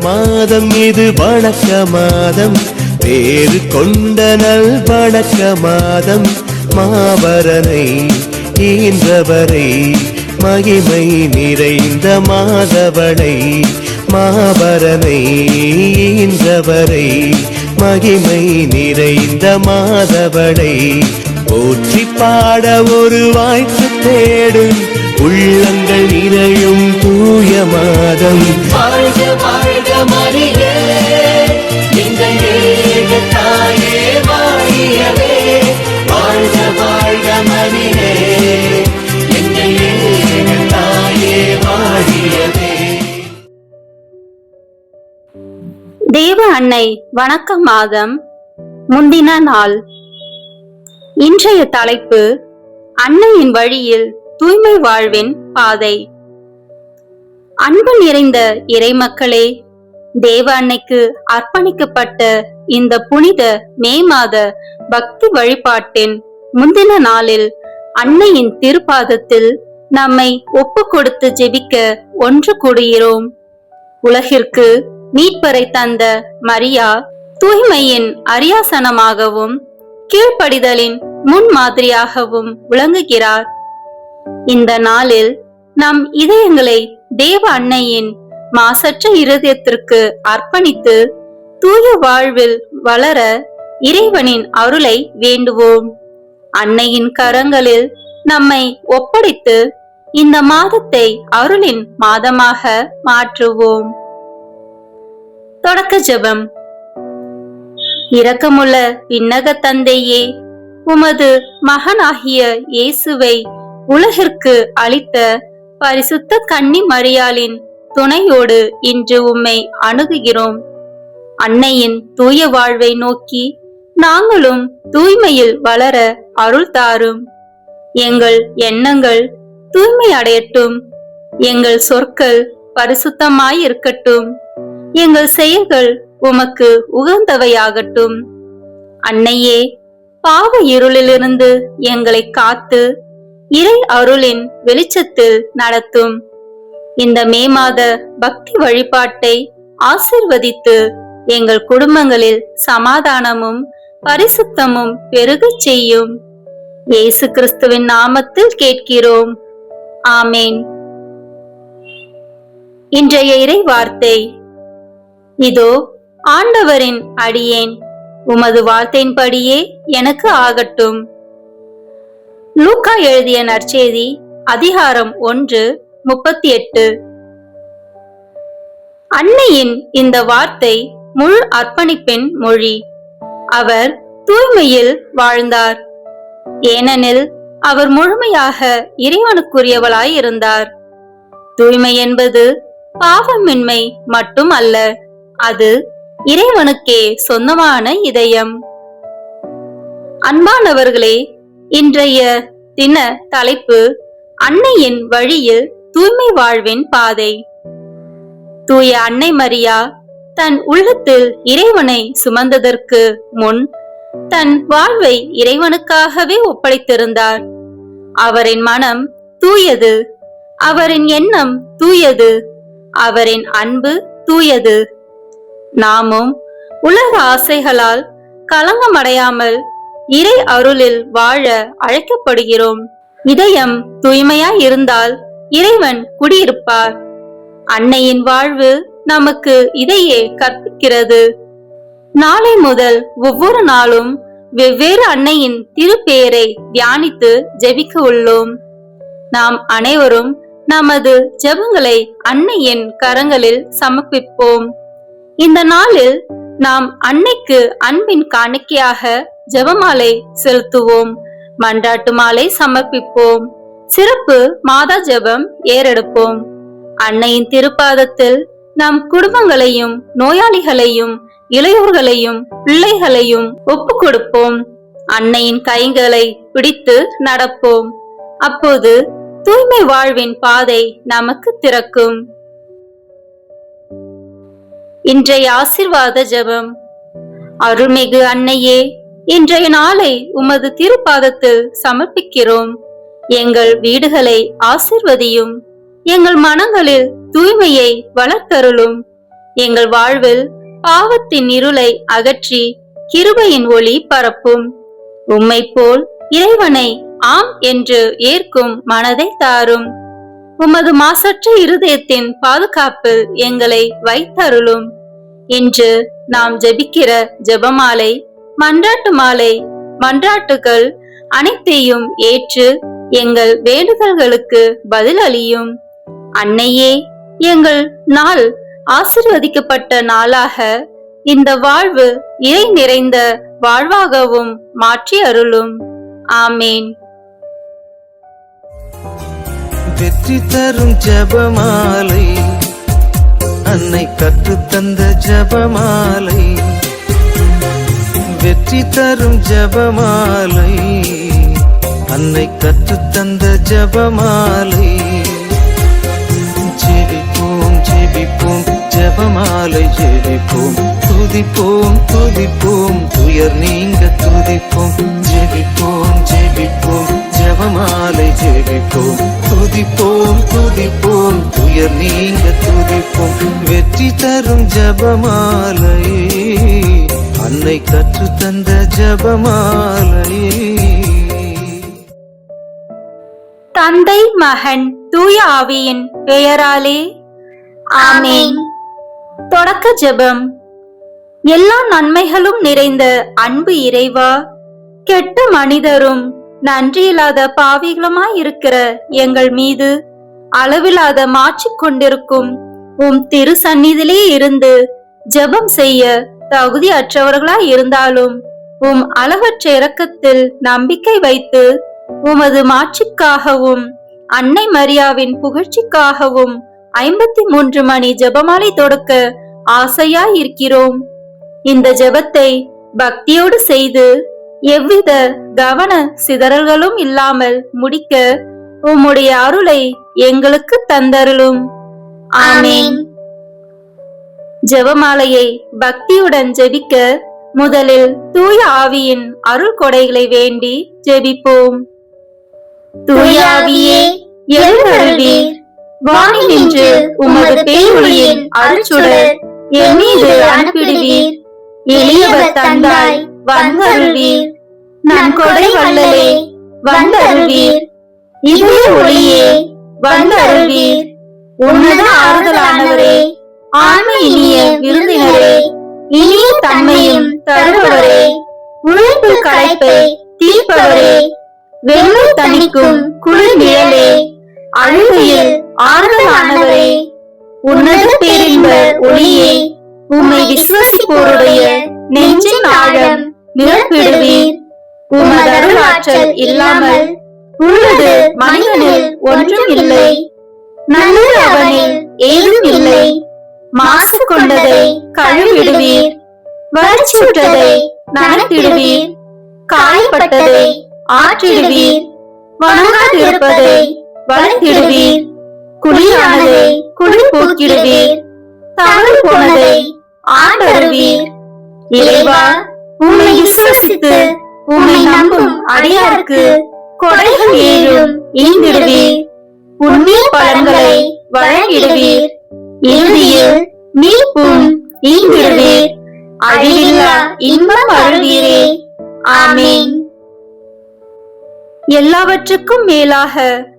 மாதம் இது வணக்க மாதம், பேரு கொண்ட நல் வணக்க மாதம். மாபரனை ஈன்றவரை மகிமை நிறைந்த மாதவனை, மாபரனை ஈன்றவரை மகிமை நிறைந்த மாதவனை போற்றி பாட ஒரு வாய்ப்பு தேடும் உள்ளங்கள் நிறையும் தூய மாதம். வாழ்க வாழ்க மரியே எங்கள் ஏக தாயே வாழியவே, வாழ்க வாழ்க மரியே எங்கள் ஏக தாயே வாழியவே. தேவ அன்னை வணக்க மாதம் முந்தின நாள். இன்றைய தலைப்பு அன்னையின் வழியில் தூய்மை வாழ்வின் பாதை. அன்பு நிறைந்த இறைமக்களே, தேவ அன்னைக்கு அர்ப்பணிக்கப்பட்ட இந்த புனித மே மாத பக்தி வழிபாட்டின் முந்தின நாளில் அன்னையின் திருப்பாதத்தில் நம்மை ஒப்பு கொடுத்து ஜெபிக்க ஒன்று கூடுகிறோம். உலகிற்கு மீட்பரை தந்த மரியா தூய்மையின் அரியாசனமாகவும் கீழ்ப்படிதலின் முன்மாதிரியாகவும் விளங்குகிறார். இந்த நாளில் நம் இதயங்களை தேவ அன்னையின் மாசற்ற இருதயத்திற்கு அர்ப்பணித்து தூய வாழ்வில் வளர இறைவனின் அருளை வேண்டுவோம். அன்னையின் கரங்களில் நம்மை ஒப்படைத்து இந்த மாதத்தை அருளின் மாதமாக மாற்றுவோம். தொடக்க ஜெபம். இரக்கமுள்ள விண்ணக தந்தையே, உமது மகனாகிய இயேசுவை உலகிற்கு அளித்த பரிசுத்த கன்னி மரியாளின் துணையோடு இன்று உம்மை அணுகுகிறோம். அன்னையின் தூய வாழ்வை நோக்கி நாங்களும் தூய்மையில் வளர அருள் தாரும். எங்கள் எண்ணங்கள் தூய்மை அடையட்டும், எங்கள் சொற்கள் பரிசுத்தமாயிருக்கட்டும், எங்கள் செயல்கள் உமக்கு உகந்தவையாகட்டும். அன்னையே, பாவ இருளிலிருந்து எங்களை காத்து இறை அருளின் வெளிச்சத்தில் நடத்தும். இந்த மே மாத பக்தி வழிபாட்டை ஆசிர்வதித்து எங்கள் குடும்பங்களில் சமாதானமும் பரிசுத்தமும் பெருகச் செய்யும். இயேசு கிறிஸ்துவின் நாமத்தில் கேட்கிறோம். ஆமேன். இன்றைய இறை வார்த்தை. இதோ ஆண்டவரின் அடியேன், உமது வார்த்தையின்படியே எனக்கு ஆகட்டும். லூக்கா எழுதிய நற்செய்தி அதிகாரம் 1:38. அன்னையின் இந்த வார்த்தை முழு அர்ப்பணிப்பின் மொழி. அவர் தூய்மையில் வாழ்ந்தார், ஏனெனில் அவர் முழுமையாக இறைவனுக்குரியவளாய் இருந்தார். தூய்மை என்பது பாவமின்மை மட்டும் அல்ல, அது இறைவனுக்கே சொந்தமான இதயம். அன்பானவர்களே, இன்றைய தின தலைப்பு அன்னையின் வழியில் தூய்மை வாழ்வின் பாதை. தூய அன்னை மரியா தன் உள்ளத்தில் இறைவனை சுமந்ததற்கு முன் தன் வாழ்வை இறைவனுக்காகவே ஒப்படைத்திருந்தார். அவரின் மனம் தூயது, அவரின் எண்ணம் தூயது, அவரின் அன்பு தூயது. நாமும் உலக ஆசைகளால் களங்கமடையாமல் இறை அருளில் வாழ அழைக்கப்படுகிறோம். இதயம் தூய்மையாய் இருந்தால் இறைவன் குடியிருப்பார். அன்னையின் வாழ்வு நமக்கு இதையே கற்பிக்கிறது. நாளை முதல் ஒவ்வொரு நாளும் வெவ்வேறு அன்னையின் திருப்பெயரை தியானித்து ஜெபிக்க உள்ளோம். நாம் அனைவரும் நமது ஜெபங்களை அன்னையின் கரங்களில் சமர்ப்பிப்போம். இந்த நாளில் நாம் அன்னைக்கு அன்பின் காணிக்கையாக ஜெபமாலை செலுத்துவோம், மன்றாட்டு மாலை சமர்ப்பிப்போம், சிறப்பு மாதா ஜெபம் ஏறெடுப்போம். அன்னையின் திருப்பாதத்தில் நம் குடும்பங்களையும் நோயாளிகளையும் இளையோர்களையும் பிள்ளைகளையும் ஒப்பு கொடுப்போம். அன்னையின் கைகளை பிடித்து நடப்போம். அப்போது தூய்மை வாழ்வின் பாதை நமக்கு திறக்கும். இன்றைய ஆசீர்வாத ஜெபம். அருள்மிகு அன்னையே, இன்றைய நாளை உமது திருப்பாதத்தில் சமர்ப்பிக்கிறோம். எங்கள் வீடுகளை ஆசிர்வதியும், எங்கள் மனங்களில் தூய்மையை வளர்த்தருளும், எங்கள் வாழ்வில் பாவத்தின் இருளை அகற்றி கிருபையின் ஒளி பரப்பும். உம்மை போல் இறைவனை ஆம் என்று ஏற்கும் மனதை தாரும். உமது மாசற்ற இருதயத்தின் பாதுகாப்பில் எங்களை வைத்தருளும். இன்று நாம் ஜெபிக்கிற ஜெபமாலை, மன்றாட்டு மாலை, மன்றாட்டுகள் அனைத்தையும் ஏற்று எங்கள் வேண்டுதல்களுக்கு பதில் அளியும். அன்னையே, எங்கள் நாள் ஆசீர்வதிக்கப்பட்ட நாளாக, இந்த வாழ்வு இறை நிறைந்த வாழ்வாகவும் மாற்றி அருளும். ஆமேன். வெற்றி தரும் ஜெபமாலை, அன்னை கற்றுத்தந்த ஜெபமாலை. வெற்றி தரும் ஜெபமாலை, அன்னை கற்றுத்தந்த ஜெபமாலை. ஜெபிப்போம் ஜெபிப்போம் ஜெபமாலை ஜெபிப்போம், துதிப்போம் துதிப்போம் துயர் நீங்க துதிப்போம். ஜெபிப்போம் ஜெபிப்போம் ஜெபமாலை ஜெபிப்போம், துதிப்போம் துதிப்போம் துயர் நீங்க துதிப்போம். வெற்றி தரும் ஜெபமாலை, அன்னை கற்றுத்தந்த ஜெபமாலை. தந்தை, மகன், தூய ஆவியின் பெயராலே ஆமேன். தொடக்க ஜெபம். எல்லா நன்மைகளும் நிறைந்த அன்பு இறைவா, கெட்ட மனிதரும் நன்றியில்லாத பாவிகளுமாயிருக்கிற எங்கள் மீது அளவில்லாத மாற்றிக் கொண்டிருக்கும் உம் திரு சந்நிதியிலே இருந்து ஜெபம் செய்ய தகுதி அற்றவர்களாய் இருந்தாலும் உம் அளவற்ற இரக்கத்தில் நம்பிக்கை வைத்து உமது மாட்சிக்காகவும் அன்னை மரியாவின் புகழ்ச்சிக்காகவும் 53 மணி ஜெபமாலை தொடுக்க ஆசையாய் இருக்கிறோம். இந்த ஜெபத்தை பக்தியோடு செய்து எவ்வித கவன சிதறல்களும் இல்லாமல் முடிக்க உம்முடைய அருளை எங்களுக்கு தந்தருளும். ஆமேன். ஜெபமாலையை பக்தியுடன் ஜெபிக்க முதலில் தூய ஆவியின் அருள் கொடைகளை வேண்டி ஜெபிப்போம். தூய ஆவியே, எழுந்தருள்வீர். வானில் நின்று உமது பேரொளியின் அருள்சுடர் என் மீது அனுப்பிடுவீர். எளியவர் தந்தாய் வந்தருள்வீர். நன்கொடை வள்ளலே வந்தருள்வீர். இதய ஒளியே வந்தருள்வீர். உன்னத ஆறுதலானவரே, ஆன்ம இனிய விருந்தினரே, இனிய தன்மையும் தருபவரே, உழைப்பு களைப்பை தீர்ப்பவரே, வெள்ளை தணிக்கும் குளிர் நிழலே, அழுகையில் ஆறுதலானவரே, உன்னத பேரின்ப ஒளியே, உம்மை விசுவசிப்போருடைய நெஞ்சின் ஆழம் நிரப்பிடுவீர். உமது அருளாற்றல் இல்லாமல் உள்ளது மனிதனில் ஒன்றும் இல்லை. நல்லது அவனில் ஏதும் இல்லை. மாசு கொண்டதை கழுவிடுவீர். வறட்சியுற்றதை நனைத்திடுவீர். காயப்பட்டதை ஆற்றிடுவீர். வணங்காதிருப்பதை வளர்த்திடுவீர். குளிரானதை குளிர் போக்கிடுவீர். தவறு போனதை ஆண்டருவீர். இறைவா, உம்மை விசுவசித்து உம்மை நம்பும் அடியாருக்கு கொடைகள் ஏழும் ஈந்திடுவீர். உண்மை பலன்களை வழங்கிடுவீர். இறுதியில் மீட்பும் ஈந்திடுவீர். அழிவில்லா இன்பம் அருள்வீரே. ஆமேன். எல்லாவற்றுக்கும் மேலாக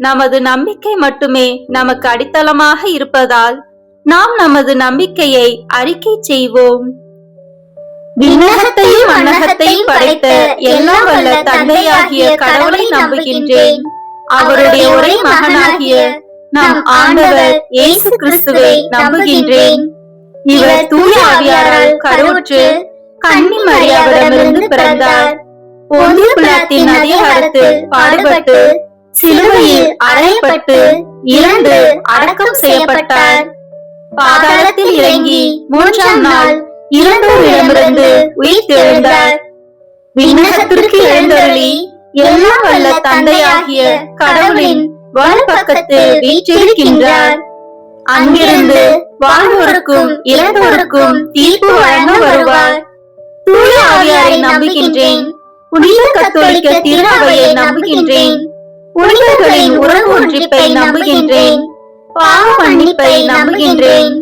நமது நம்பிக்கை மட்டுமே நமக்கு அடித்தளமாக இருப்பதால் நாம் நமது நம்பிக்கையை அறிக்கை செய்வோம். விண்ணகத்தையும் மண்ணகத்தையும் படைத்த எல்லாம் வல்ல தந்தையாகிய கடவுளை நம்புகின்றேன். அவருடைய ஒரே மகனாகிய நம் ஆண்டவர் இயேசு கிறிஸ்துவை நம்புகின்றேன். இவர் தூய ஆவியாரால் கருவுற்று கன்னி மரியாவிடமிருந்து பிறந்தார். பொந்திய பிலாத்தின் அதிகாரத்தில் பாடுபட்டு சிலுவையில் அறையப்பட்டு இறந்து அடக்கம் செய்யப்பட்டார். பாதாளத்தில் இறங்கி 3ஆம் நாள் இறந்தோரிடமிருந்து உயிர் தெழுந்தார். விண்ணகத்திற்கு எழுந்தருளி எல்லாம் வல்ல தந்தையாகிய கடவுளின் வலப்பக்கத்தில் வீற்றிருக்கின்றார். அங்கிருந்து வாழ்வோருக்கும் இறந்தோருக்கும் தீர்ப்பு வழங்க வருவார். தூய ஆவியாரை நம்புகின்றேன். புனித கத்தோலிக்க திருஅவையை நம்புகின்றேன். புனிதர்களின் உறவு ஒன்றிப்பை நம்புகின்றேன். பாவ மன்னிப்பை நம்புகின்றேன்.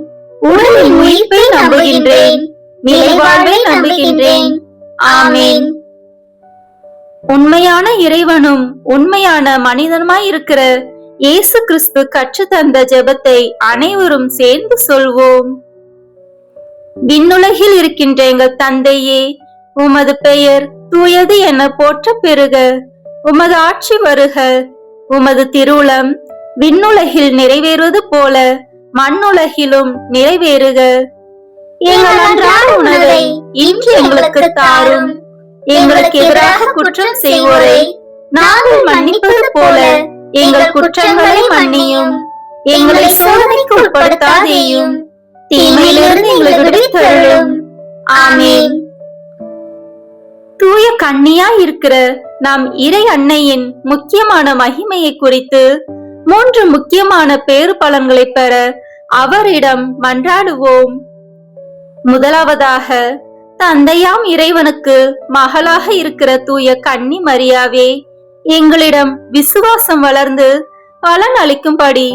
உடலின் உயிர்ப்பை நம்புகின்றேன், நிலைவாழ்வை நம்புகின்றேன். ஆமேன். உண்மையான இறைவனும் உண்மையான மனிதனுமாய் இருக்கிற இயேசு கிறிஸ்து கற்று தந்த ஜெபத்தை அனைவரும் சேர்ந்து சொல்வோம். விண்ணுலகில் இருக்கின்ற எங்கள் தந்தையே, உமது பெயர் தூயது என போற்ற பெறுக. உமது ஆட்சி வருக. உமது திருவுளம் விண்ணுலகில் நிறைவேறுவது போல மண்ணுலகிலும் நிறைவேறுக. எங்கள் அன்றாட உணவை இன்று எங்களுக்கு தாரும். எங்களுக்கு எதிராக குற்றம் செய்வோரை நாங்கள் மன்னிப்பது போல எங்கள் குற்றங்களை மன்னியும். எங்களை சோதனைக்கு உட்படுத்தாதேயும், தீமையிலிருந்து எங்களை விடுவித்தருளும். ஆமேன். தூய கன்னியாய் இருக்கிற நாம் இறை அன்னையின் முக்கியமான மகிமையை குறித்து 3 முக்கியமான பேறு பலன்களை பெற அவரிடம் மன்றாடுவோம். முதலாவதாக, தந்தையாம் இறைவனுக்கு மகளாக இருக்கிற தூய கன்னி மரியாவே, எங்களிடம் விசுவாசம் வளர்ந்து பலன் அளிக்கும்படி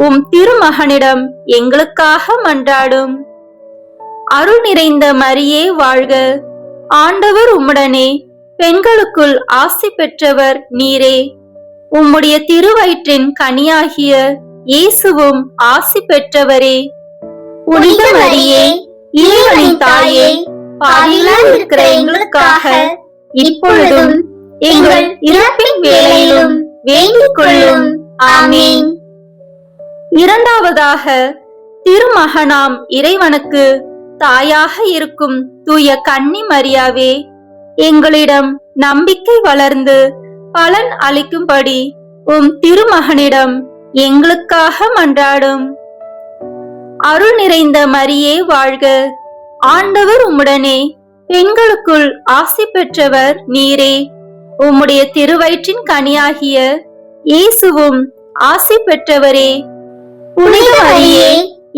உம் திருமகனிடம் எங்களுக்காக மன்றாடும். அருள் நிறைந்த மரியே வாழ்க. ஆண்டவர் உம்முடனே, பெண்களுக்குள் ஆசி பெற்றவர் நீரே. உம்முடைய திருவயிற்றின் கனியாகிய இயேசுவும் ஆசி பெற்றவரே. புனித மரியே, இறைவனின் தாயே, பாவிகளாய் இருக்கிற எங்களுக்காக இப்பொழுதும் எங்கள் இறப்பின் வேளையிலும் வேண்டிக் கொள்ளும். ஆமீன். இரண்டாவதாக, திருமகனாம் இறைவனுக்கு தாயாக இருக்கும் தூய கன்னி மரியாவே, எங்களிடம் நம்பிக்கை வளர்ந்து பலன் அளிக்கும்படி உம் திருமகனிடம் எங்களுக்காக மன்றாடும். அருள் நிறைந்த மரியே வாழ்க. ஆண்டவர் உம்முடனே, பெண்களுக்குள் ஆசி பெற்றவர் நீரே. உம்முடைய திருவயிற்றின் கனியாகிய இயேசுவும் ஆசி பெற்றவரே. புனித மரியே,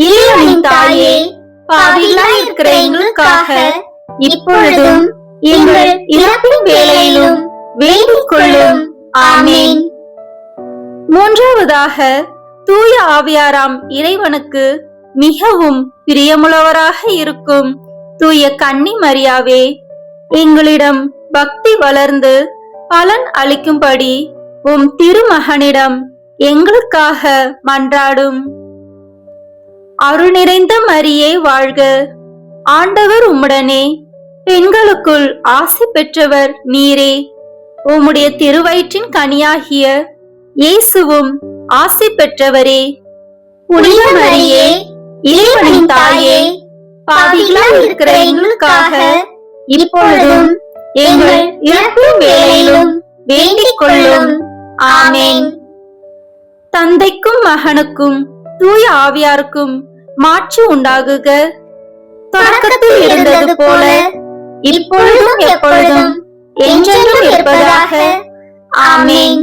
இறைவனின் தாயே, பாவிகளாய் இருக்கிற எங்களுக்காக இப்பொழுதும் எங்கள் இறப்பின் வேளையிலும் வேண்டிக் கொள்ளும். ஆமீன். மூன்றாவதாக, தூய ஆவியாராம் இறைவனுக்கு மிகவும் பிரியமுள்ளவராக இருக்கும் தூய கன்னி மரியாவே, எங்களிடம் பக்தி வளர்ந்து பலன் அளிக்கும்படி உம் திருமகனிடம் எங்களுக்காக மன்றாடும். அருள் நிறைந்த மரியே வாழ்க. ஆண்டவர் உம்முடனே, பெண்களுக்குள் ஆசி பெற்றவர் நீரே. உம்முடைய திருவயிற்றின் கனியாகிய இயேசுவும் ஆசி பெற்றவரே. புனித மரியே, இறைவனின் தாயே, பாவிகளாய் இருக்கிற எங்களுக்காக இப்பொழுதும் எங்கள் இறப்பின் வேளையிலும் வேண்டிக் கொள்ளும். ஆமேன். தந்தைக்கும் மகனுக்கும் தூய ஆவியாருக்கும் மாட்சி உண்டாகுக. தொடக்கத்தில் இருந்தது போல இப்பொழுதும் எப்பொழுதும் என்றென்றும் இருப்பதாக. ஆமேன்.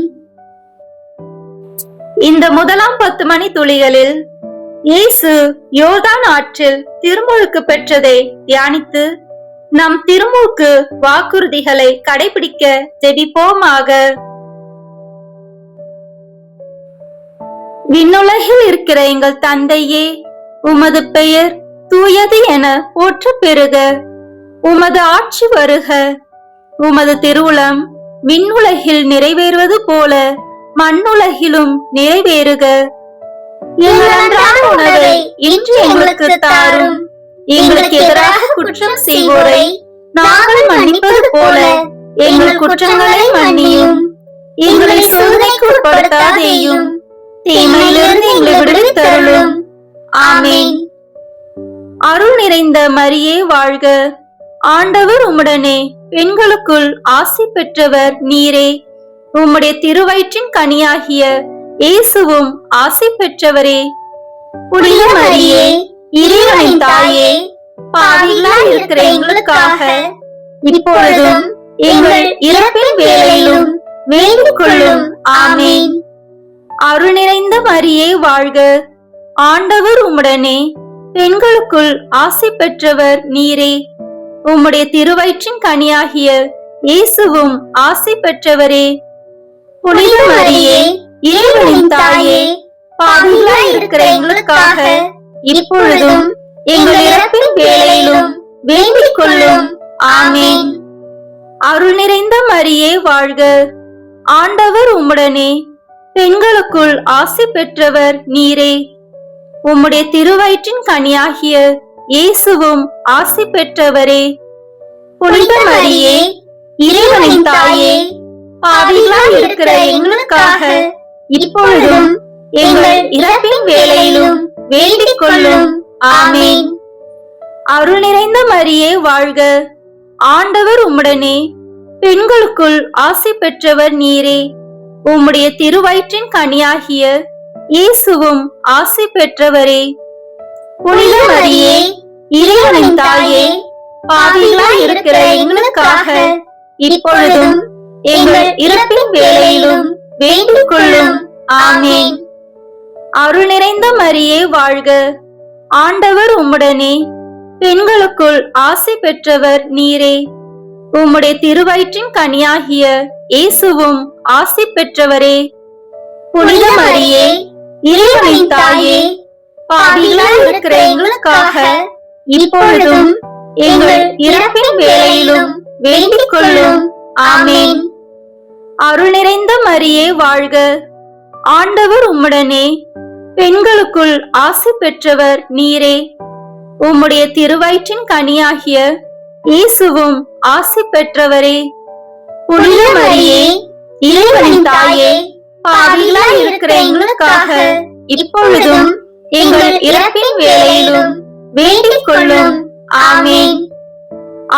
இந்த முதலாம் 10 மணி துளிகளில் இயேசு யோர்தான் ஆற்றில் திருமுழுக்கு பெற்றதை தியானித்து நம் திருமுழுக்கு வாக்குறுதிகளை கடைபிடிக்க ஜெபிப்போமாக. விண்ணுலகில் இருக்கிற எங்கள் தந்தையே, உமது பெயர் தூயது என போற்ற பெறுக. உமது ஆட்சி வருக. உமது திருவுளம் விண்ணுலகில் நிறைவேறுவது போல மண்ணுலகிலும் நிறைவேறுக. எங்கள் அன்றாட உணவை இன்று எங்களுக்கு தாரும். எங்களுக்கு எதிராக குற்றம் செய்வோரை நாங்கள் மன்னிப்பது போல எங்கள் குற்றங்களை மன்னியும். எங்களை சோதனைக்கு உட்படுத்தாதேயும், தீமையிலிருந்து எங்களை விடுவித்தருளும். ஆமேன். அருள் நிறைந்த மரியே வாழ்க. ஆண்டவர் உம்முடனே, பெண்களுக்குள் ஆசி பெற்றவர் நீரே. உம்முடைய திருவயிற்றின் கனியாகிய இயேசுவும் ஆசி பெற்றவரே. புனித மரியே, இறைவனின் தாயே, பாவிகளாய் இருக்கிற எங்களுக்காக இப்பொழுதும் எங்கள் இறப்பின் வேளையிலும் வேண்டிக் கொள்ளும். ஆமேன். அருள் நிறைந்த மரியே வாழ்க. ஆண்டவர் உம்முடனே, பெண்களுக்குள் ஆசி பெற்றவர் நீரே. உம்முடைய திருவயிற்றின் கனியாகிய இயேசுவும் ஆசி பெற்றவரே. புனித மரியே, இறைவனின் தாயே, பாவிகளாய் இருக்கிற எங்களுக்காக இப்பொழுதும் எங்கள் இறப்பின் வேளையிலும் வேண்டிக் கொள்ளும். ஆமென். அருள் நிறைந்த மரியே வாழ்க, ஆண்டவர் உம்முடனே, பெண்களுக்குள் ஆசி பெற்றவர் நீரே. உம்முடைய திருவயிற்றின் கனியாகிய இயேசுவும் ஆசி பெற்றவரே. புனித மரியே, இறைவனின் தாயே, பாவிகளாய் இருக்கிற எங்களுக்காக இப்பொழுதும் எங்கள் இறப்பின் வேளையிலும் வேண்டிக் கொள்ளும். ஆமென். அருள் நிறைந்த மரியே வாழ்க, ஆண்டவர் உம்முடனே, பெண்களுக்குள் ஆசி பெற்றவர் நீரே. உம்முடைய திருவயிற்றின் கனியாகிய இயேசுவும் ஆசி பெற்றவரே. புனித மரியே, இறைவனின் தாயே, பாவிகளாய் இருக்கிற எங்களுக்காக இப்பொழுதும் எங்கள் இறப்பின் வேளையிலும் வேண்டிக் கொள்ளும். ஆமென். அருள் நிறைந்த மரியே வாழ்க, ஆண்டவர் உம்முடனே, பெண்களுக்குள் ஆசி பெற்றவர் நீரே. உம்முடைய திருவயிற்றின் கனியாகிய இயேசுவும் ஆசி பெற்றவரே. புனித மரியே, இறைவனின் தாயே, பாவிகளாய் இருக்கிற எங்களுக்காக இப்பொழுதும் எங்கள் இறப்பின் வேளையிலும் வேண்டிக் கொள்ளும். ஆமென். அருள் நிறைந்த மரியே வாழ்க, ஆண்டவர் உம்முடனே, பெண்களுக்குள் ஆசி பெற்றவர் நீரே. உம்முடைய திருவயிற்றின் கனியாகிய இயேசுவும் ஆசி பெற்றவரே. புனித மரியே, இறைவனின் தாயே, பாவிகளாய் இருக்கிற எங்களுக்காக இப்பொழுதும் எங்கள் இறப்பின் வேளையிலும் வேண்டிக் கொள்ளும். ஆமென்.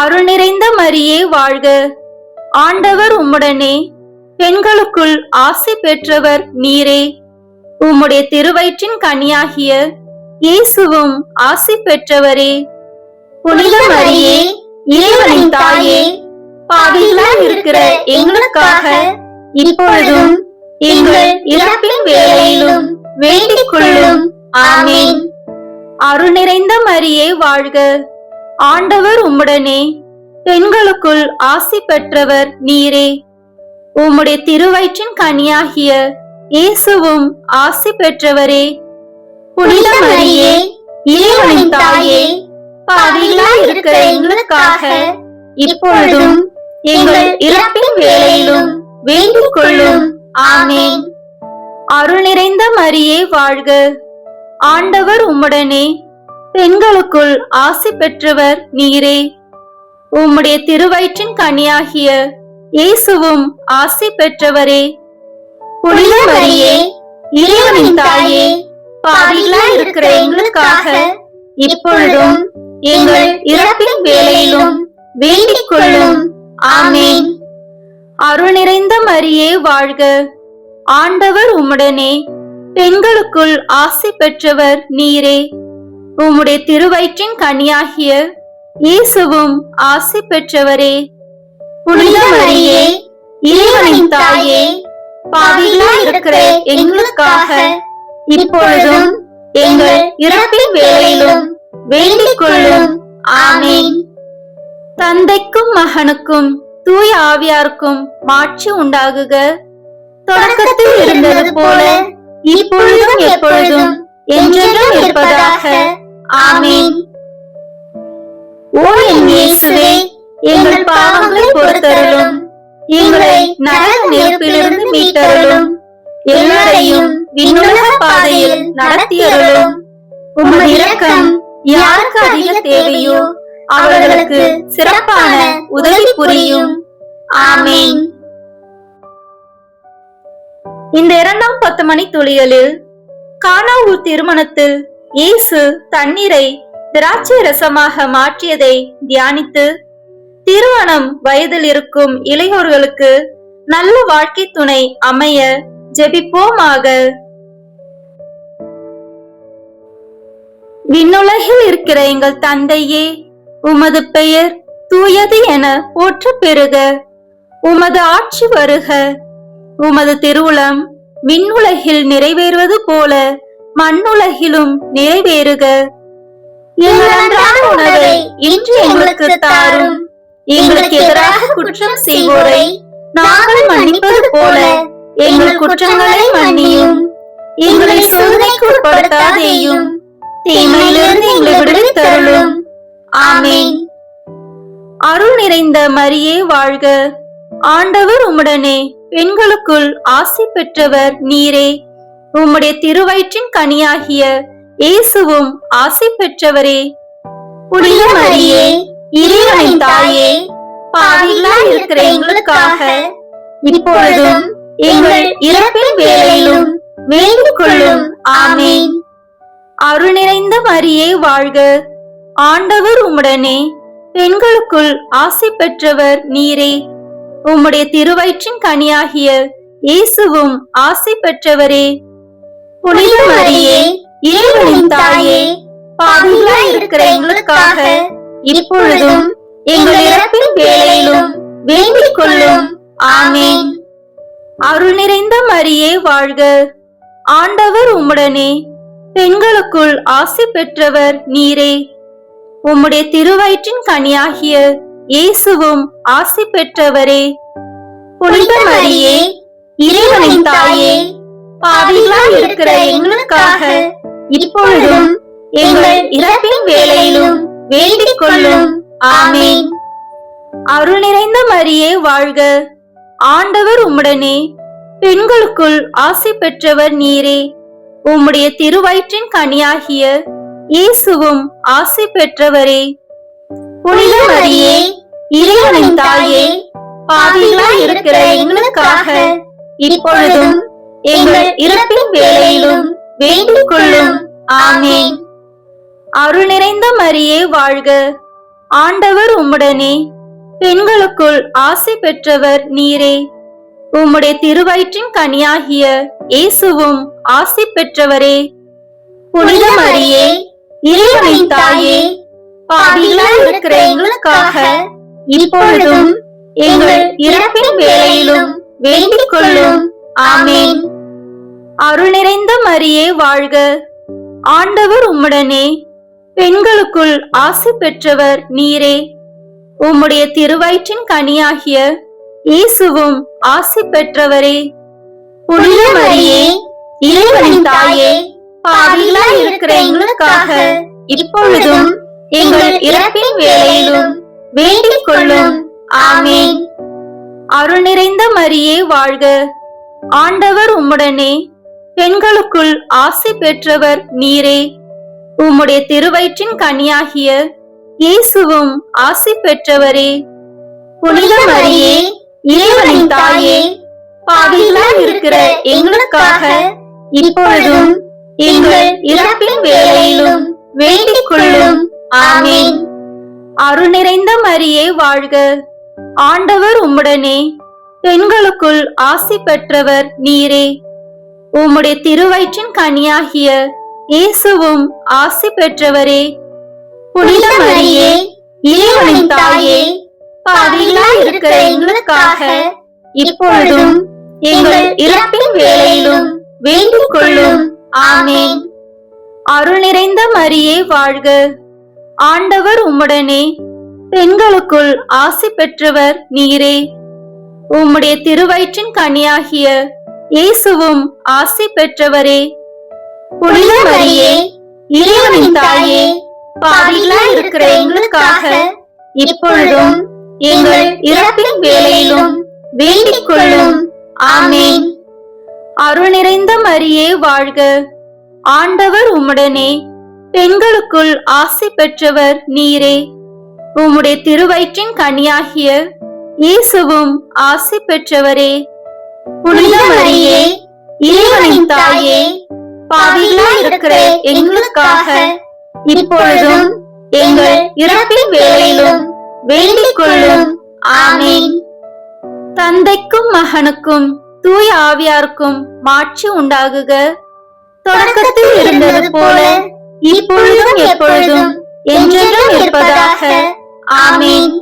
அருள் நிறைந்த மரியே வாழ்க, ஆண்டவர் உம்முடனே, பெண்களுக்குள் ஆசி பெற்றவர் நீரே. உம்முடைய திருவயிற்றின் கனியாகிய இயேசுவும் ஆசி பெற்றவரே. புனித மரியே, இறைவனின் தாயே, பாவிகளாய் இருக்கிற எங்களுக்காக இப்பொழுதும் எங்கள் இறப்பின் வேளையிலும் வேண்டிக் கொள்ளும். ஆமென். அருள் நிறைந்த மரியே வாழ்க, ஆண்டவர் உம்முடனே, பெண்களுக்குள் ஆசி பெற்றவர் நீரே. உம்முடைய திருவயிற்றின் கனியாகிய இயேசுவும் ஆசி பெற்றவரே. புனித மரியே, இறைவனின் தாயே, பாவிகளாய் இருக்கிற எங்களுக்காக இப்பொழுதும் எங்கள் இறப்பின் வேளையிலும் வேண்டிக் கொள்ளும். ஆமென். அருள் நிறைந்த மரியே வாழ்க, ஆண்டவர் உம்முடனே, பெண்களுக்குள் ஆசி பெற்றவர் நீரே. உம்முடைய திருவயிற்றின் கனியாகிய இயேசுவும் ஆசி பெற்றவரே. புனித மரியே, இறைவனின் தாயே, பாவிகளாய் இருக்கிற எங்களுக்காக இப்பொழுதும் எங்கள் இறப்பின் வேளையிலும் வேண்டிக் கொள்ளும். ஆமென். அருள் நிறைந்த மரியே வாழ்க, ஆண்டவர் உம்முடனே, பெண்களுக்குள் ஆசி பெற்றவர் நீரே. உம்முடைய திருவயிற்றின் கனியாகிய இயேசுவும் ஆசி பெற்றவரே. புனித மரியே, இறைவனின் தாயே, பாவிகளாய் இருக்கிற எங்களுக்காக இப்பொழுதும் எங்கள் இறப்பின் வேளையிலும் வேண்டிக் கொள்ளும். ஆமென். தந்தைக்கும் மகனுக்கும் தூய ஆவியாருக்கும் மாட்சி உண்டாகுக. தொடக்கத்தில் இருந்தது போல இப்பொழுதும் எப்பொழுதும் என்றென்றும் இருப்பதாக. ஆமென். ஓ என் இயேசுவே, எங்கள் பாவங்களை பொறுத்தருளும், எங்களை நரக நெருப்பிலிருந்து மீட்டருளும், எல்லாரையும் விண்ணுலக பாதையில் நடத்தியருளும். உமது இரக்கம் யாருக்கு அதிக தேவையோ அவர்களுக்கு சிறப்பான உதவி புரியும். ஆமென். இந்த 2ஆம் 10 மணி துளிகளில் கானா ஊர் திருமணத்தில் இயேசு தண்ணீரை திராட்சை ரசமாக மாற்றியதை தியானித்து, திருமணம் வயதில் இருக்கும் இளையோர்களுக்கு நல்ல வாழ்க்கை துணை அமைய ஜெபிப்போமாக. விண்ணுலகில் இருக்கிற எங்கள் தந்தையே, உமது பெயர் தூயது என போற்ற பெறுக. உமது ஆட்சி வருக. உமது திருவுளம் விண்ணுலகில் நிறைவேறுவது போல மண்ணுலகிலும் நிறைவேறுக. எங்கள் அன்றாட உணவை இன்று எங்களுக்கு தாரும். எங்களுக்கு எதிராக குற்றம் செய்வோரை நாங்கள் மன்னிப்பது போல எங்கள் குற்றங்களை மன்னியும். எங்களை சோதனைக்கு உட்படுத்தாதேயும், தீமையிலிருந்து எங்களை விடுவித்தருளும். ஆமென். அருள் நிறைந்த மரியே வாழ்க, ஆண்டவர் உம்முடனே, பெண்களுக்குள் ஆசி பெற்றவர் நீரே. உம்முடைய திருவயிற்றின் கனியாகிய இயேசுவும் ஆசி பெற்றவரே. புனித மரியே, இறைவனின் தாயே, பாவிகளாய் இருக்கிற எங்களுக்காக இப்பொழுதும் எங்கள் இறப்பின் வேளையிலும் வேண்டிக் கொள்ளும். ஆமென். அருள் நிறைந்த மரியே வாழ்க, ஆண்டவர் உம்முடனே, பெண்களுக்குள் ஆசி பெற்றவர் நீரே. உம்முடைய திருவயிற்றின் கனியாகிய இயேசுவும் ஆசி பெற்றவரே. புனித மரியே, இறைவனின் தாயே, பாவிகளாய் இருக்கிற எங்களுக்காக இப்பொழுதும் எங்கள் இறப்பின் வேளையிலும் வேண்டிக் கொள்ளும். ஆமென். அருள் நிறைந்த மரியே வாழ்க, ஆண்டவர் உம்முடனே, பெண்களுக்குள் ஆசி பெற்றவர் நீரே. உம்முடைய திருவயிற்றின் கனியாகிய இயேசுவும் ஆசி பெற்றவரே. புனித மரியே, இறைவனின் தாயே, பாவிகளாய் இருக்கிற எங்களுக்காக இப்பொழுதும் எங்கள் இறப்பின் வேளையிலும் வேண்டிக் கொள்ளும். ஆமென். அருள் நிறைந்த மரியே வாழ்க, ஆண்டவர் உம்முடனே, பெண்களுக்குள் ஆசி பெற்றவர் நீரே. உம்முடைய திருவயிற்றின் கனியாகிய இயேசுவும் ஆசி பெற்றவரே. புனித மரியே, இறைவனின் தாயே, பாவிகளாய் இருக்கிற எங்களுக்காக இப்பொழுதும் எங்கள் இறப்பின் வேளையிலும் வேண்டிக் கொள்ளும். ஆமென். அருள் நிறைந்த மரியே வாழ்க, ஆண்டவர் உம்முடனே, பெண்களுக்குள் ஆசி பெற்றவர் நீரே. உம்முடைய திருவயிற்றின் கனியாகிய இயேசுவும் ஆசி பெற்றவரே. புனித மரியே, இறைவனின் தாயே, பாவிகளாய் இருக்கிற எங்களுக்காக இப்பொழுதும் எங்கள் இறப்பின் வேளையிலும் வேண்டிக் கொள்ளும். ஆமென். அருள் நிறைந்த மரியே வாழ்க, ஆண்டவர் உம்முடனே, பெண்களுக்குள் ஆசி பெற்றவர் நீரே. உம்முடைய திருவயிற்றின் கனியாகிய இயேசுவும் ஆசி பெற்றவரே. புனித மரியே, இறைவனின் தாயே, பாவிகளாய் இருக்கிற எங்களுக்காக இப்பொழுதும் எங்கள் இறப்பின் வேளையிலும் வேண்டிக் கொள்ளும். ஆமென். அருள் நிறைந்த மரியே வாழ்க, ஆண்டவர் உம்முடனே, பெண்களுக்குள் ஆசி பெற்றவர் நீரே. உம்முடைய திருவயிற்றின் கனியாகிய இயேசுவும் ஆசி பெற்றவரே. புனித மரியே, இறைவனின் தாயே, பாவிகளாய் இருக்கிற எங்களுக்காக இப்பொழுதும் எங்கள் இறப்பின் வேளையிலும் வேண்டிக் கொள்ளும். ஆமென். அருள் நிறைந்த மரியே வாழ்க, ஆண்டவர் உம்முடனே, பெண்களுக்குள் ஆசி பெற்றவர் நீரே. உம்முடைய திருவயிற்றின் கனியாகிய இயேசுவும் ஆசி பெற்றவரே. புனித மரியே, இறைவனின் தாயே, பாவிகளாய் இருக்கிற எங்களுக்காக இப்பொழுதும் எங்கள் இறப்பின் வேளையிலும் வேண்டிக் கொள்ளும். ஆமென். அருள் நிறைந்த மரியே வாழ்க, ஆண்டவர் உம்முடனே, பெண்களுக்குள் ஆசி பெற்றவர் நீரே. உம்முடைய திருவயிற்றின் கனியாகிய இயேசுவும் ஆசி பெற்றவரே. புனித மரியே, இறைவனின் தாயே, பாவிகளாய் இருக்கிற எங்களுக்காக இப்பொழுதும் எங்கள் இறப்பின் வேளையிலும் வேண்டிக் கொள்ளும். ஆமென். அருள் நிறைந்த மரியே வாழ்க, ஆண்டவர் உம்முடனே, பெண்களுக்குள் ஆசி பெற்றவர் நீரே. உம்முடைய திருவயிற்றின் கனியாகிய இயேசுவும் ஆசி பெற்றவரே. புனித மரியே, இறைவனின் தாயே, பாவிகளாய் இருக்கிற எங்களுக்காக இப்பொழுதும் எங்கள் இறப்பின் வேளையிலும் வேண்டிக் கொள்ளும். ஆமென். தந்தைக்கும் மகனுக்கும் தூய ஆவியாருக்கும் மாட்சி உண்டாகுக. தொடக்கத்தில் இருந்தது போல இப்பொழுதும் எப்பொழுதும் என்றென்றும் இருப்பதாக. ஆமென்.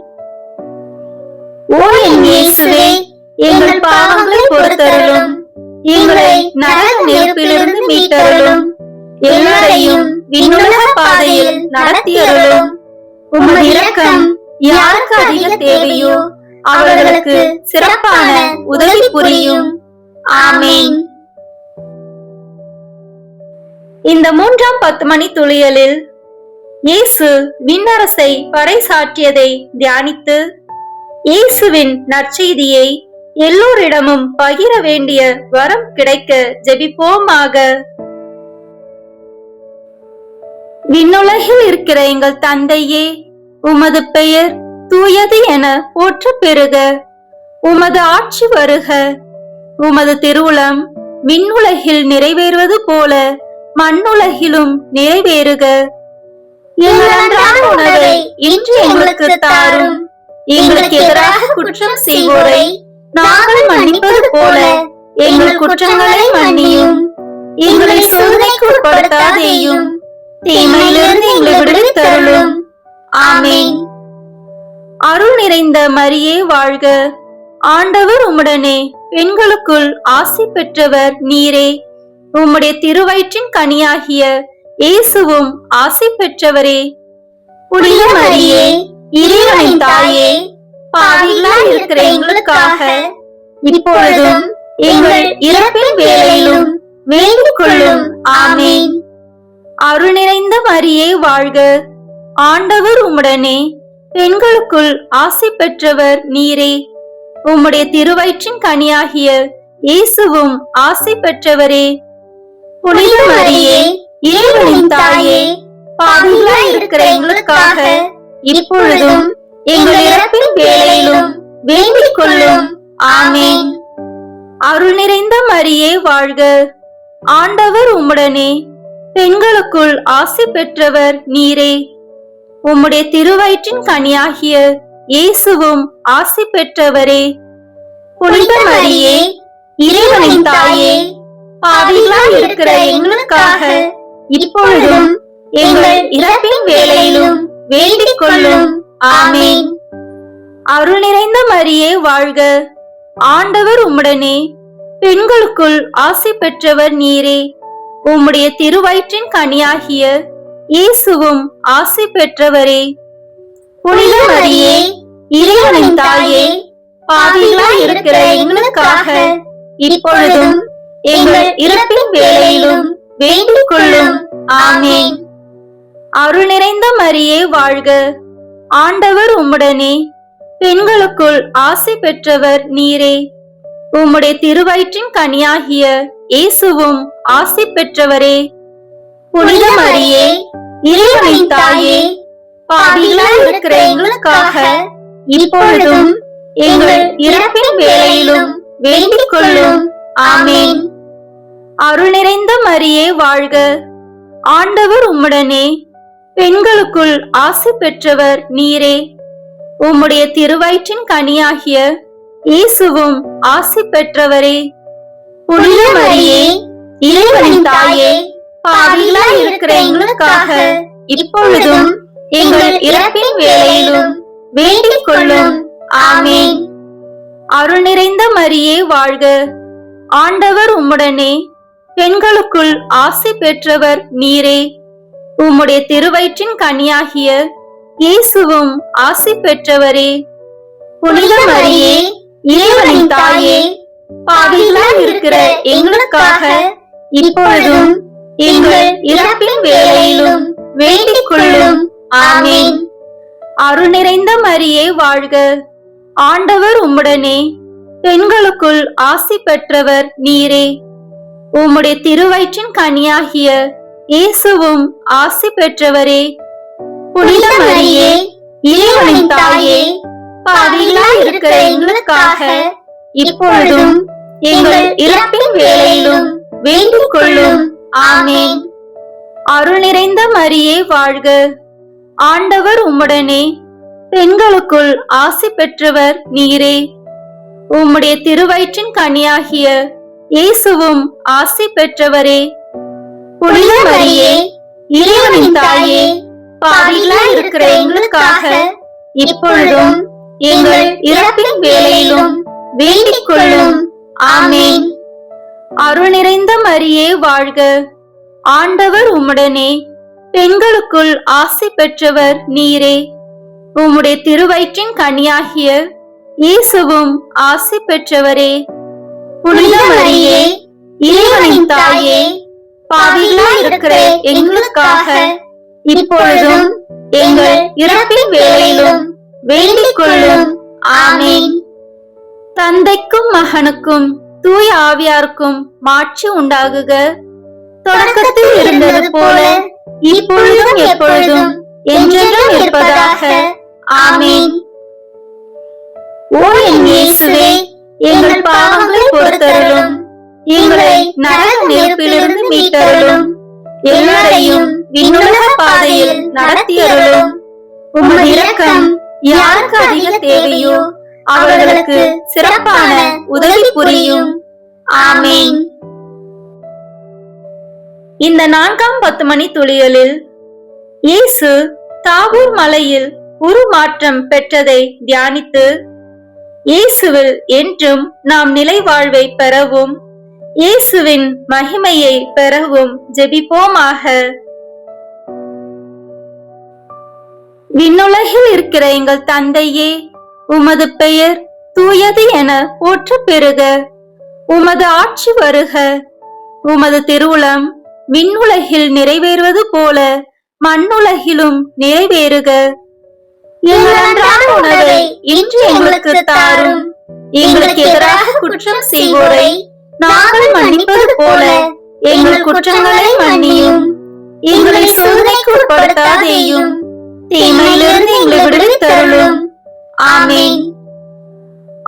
ஓ என் இயேசுவே, எங்கள் பாவங்களை பொறுத்தருளும், எங்களை நரக நெருப்பிலிருந்து மீட்டருளும், எல்லாரையும் விண்ணுலக பாதையில் நடத்தியருளும். உமது இரக்கம் யாருக்கு அதிக தேவையோ அவர்களுக்கு சிறப்பான உதவி புரியும். ஆமென். இந்த 3ஆம் 10 மணி துளியலில் இயேசு விண்ணரசை பறைசாற்றியதை தியானித்து இயேசுவின் நற்செய்தியை எல்லோரிடமும் பகிர வேண்டிய வரம் கிடைக்க ஜெபிப்போமாக. விண்ணுலகில் இருக்கிற எங்கள் தந்தையே, உமது பெயர் தூயது என போற்ற பெறுக. உமது ஆட்சி வருக. உமது திருவுளம் விண்ணுலகில் நிறைவேறுவது போல மண்ணுலகிலும் நிறைவேறுக. எங்கள் அன்றாட உணவை இன்று எங்களுக்கு தாரும். எங்களுக்கு எதிராக குற்றம் செய்வோரை நாங்கள் மன்னிப்பது போல எங்கள் குற்றங்களை மன்னியும். எங்களை சோதனைக்கு உட்படுத்தாதேயும், தீமையிலிருந்து எங்களை விடுவித்தருளும். ஆமென். அருள் நிறைந்த மரியே வாழ்க. ஆண்டவர் உம்முடனே, பெண்களுக்குள் ஆசி பெற்றவர் நீரே. உம்முடைய திருவயிற்றின் கனியாகிய இயேசுவும் ஆசி பெற்றவரே. புனித மரியே, இறைவனின் தாயே, பாவிகளாய் இருக்கிற எங்களுக்காக இப்பொழுதும் எங்கள் இறப்பின் வேளையிலும் வேண்டிக் கொள்ளும். ஆமென். அருள் நிறைந்த மரியே வாழ்க. ஆண்டவர் உம்முடனே, பெண்களுக்குள் ஆசி பெற்றவர் நீரே. உம்முடைய திருவயிற்றின் கனியாகிய இயேசுவும் ஆசி பெற்றவரே. புனித மரியே, இறைவனின் தாயே, பாவிகளாய் இருக்கிற எங்களுக்காக இப்பொழுதும் எங்கள் இறப்பின் வேளையிலும் வேண்டிக் கொள்ளும். ஆமென். அருள் நிறைந்த மரியே வாழ்க. ஆண்டவர் உம்முடனே, பெண்களுக்குள் ஆசி பெற்றவர் நீரே. உம்முடைய திருவயிற்றின் கனியாகிய இயேசுவும் ஆசி பெற்றவரே. புனித மரியே, இறைவனின் தாயே, பாவிகளாய் இருக்கிற எங்களுக்காக இப்பொழுதும் எங்கள் இறப்பின் வேளையிலும் வேண்டிக் கொள்ளும். ஆமென். அருள் நிறைந்த மரியே வாழ்க. ஆண்டவர் உம்முடனே, பெண்களுக்குள் ஆசி பெற்றவர் நீரே. உம்முடைய திருவயிற்றின் கனியாகிய இயேசுவும் ஆசி பெற்றவரே. புனித மரியே, இறைவனின் தாயே, பாவிகளாய் இருக்கிற எங்களுக்காக இப்பொழுதும் எங்கள் இறப்பின் வேளையிலும் வேண்டிக் கொள்ளும். ஆமென். அருள் நிறைந்த மரியே வாழ்க. ஆண்டவர் உம்முடனே, பெண்களுக்குள் ஆசி பெற்றவர் நீரே. உம்முடைய திருவயிற்றின் கனியாகிய இயேசுவும் ஆசி பெற்றவரே. புனித மரியே, இறைவனின் தாயே, பாவிகளாய் இருக்கிற எங்களுக்காக இப்பொழுதும் எங்கள் இறப்பின் வேளையிலும் வேண்டிக் கொள்ளும். ஆமென். அருள் நிறைந்த மரியே வாழ்க. ஆண்டவர் உம்முடனே, பெண்களுக்குள் ஆசி பெற்றவர் நீரே. உம்முடைய திருவயிற்றின் கனியாகிய இயேசுவும் ஆசி பெற்றவரே. புனித மரியே, இறைவனின் தாயே, பாவிகளாய் இருக்கிற எங்களுக்காக இப்பொழுதும் எங்கள் இறப்பின் வேளையிலும் வேண்டிக் கொள்ளும். ஆமென். அருள் நிறைந்த மரியே வாழ்க. ஆண்டவர் உம்முடனே, பெண்களுக்குள் ஆசி பெற்றவர் நீரே. உம்முடைய திருவயிற்றின் கனியாகிய இயேசுவும் ஆசி பெற்றவரே. புனித மரியே, இறைவனின் தாயே, பாவிகளாய் இருக்கிற எங்களுக்காக இப்பொழுதும் எங்கள் இறப்பின் வேளையிலும் வேண்டிக் கொள்ளும். ஆமென். அருள் நிறைந்த மரியே வாழ்க. ஆண்டவர் உம்முடனே, பெண்களுக்குள் ஆசி பெற்றவர் நீரே. உம்முடைய திருவயிற்றின் கனியாகிய இயேசுவும் ஆசி பெற்றவரே. புனித மரியே, இறைவனின் தாயே, பாவிகளாய் இருக்கிற எங்களுக்காக இப்பொழுதும் எங்கள் இறப்பின் வேளையிலும் வேண்டிக் கொள்ளும். ஆமென். அருள் நிறைந்த மரியே வாழ்க. ஆண்டவர் உம்முடனே, பெண்களுக்குள் ஆசி பெற்றவர் நீரே. உம்முடைய திருவயிற்றின் கனியாகிய இயேசுவும் ஆசி பெற்றவரே. புனித மரியே, இறைவனின் தாயே, பாவிகளாய் இருக்கிற எங்களுக்காக இப்பொழுதும் எங்கள் இறப்பின் வேளையிலும் வேண்டிக் கொள்ளும். ஆமென். அருள் நிறைந்த மரியே வாழ்க. ஆண்டவர் உம்முடனே, பெண்களுக்குள் ஆசி பெற்றவர் நீரே. உம்முடைய திருவயிற்றின் கனியாகிய இயேசுவும் ஆசி பெற்றவரே. புனித மரியே, இறைவனின் தாயே, பாவிகளாய் இருக்கிற எங்களுக்காக இப்பொழுதும் எங்கள் இறப்பின் வேளையிலும் வேண்டிக் கொள்ளும். ஆமென். தந்தைக்கும் மகனுக்கும் தூய ஆவியாருக்கும் மாட்சி உண்டாகுக. தொடக்கத்தில் இருந்தது போல இப்பொழுதும் எப்பொழுதும் என்றென்றும் இருப்பதாக. ஆமென். ஓ என் இயேசுவே, எங்கள் பாவங்களை பொறுத்தருளும், எங்களை நரக நெருப்பிலிருந்து மீட்டருளும், எல்லாரையும் விண்ணுலக பாதையில் நடத்தியருளும். உமது இரக்கம் யாருக்கு அதிக தேவையோ அவர்களுக்கு சிறப்பான உதவி புரியும். ஆமென். இந்த 4ஆம் 10 மணி துளிகளில் இயேசு தாவூர் மலையில் உருமாற்றம் பெற்றதை தியானித்து இயேசுவில் என்றும் நாம் நிலை வாழ்வை பெறவும் இயேசுவின் மகிமையை பெறவும் ஜெபிப்போமாக. விண்ணுலகில் இருக்கிற எங்கள் தந்தையே, உமது பெயர் தூயது என போற்ற பெறுக. உமது ஆட்சி வருக. உமது திருவுளம் விண்ணுலகில் நிறைவேறுவது போல மண்ணுலகிலும் நிறைவேறுக. எங்கள் அன்றாட உணவை இன்று எங்களுக்கு தாரும். எங்களுக்கு எதிராக குற்றம் செய்வோரை நாங்கள் மன்னிப்பது போல எங்கள் குற்றங்களை மன்னியும். எங்களை சோதனைக்கு உட்படுத்தாதேயும், தீமையிலிருந்து எங்களை விடுவித்தருளும். ஆமென்.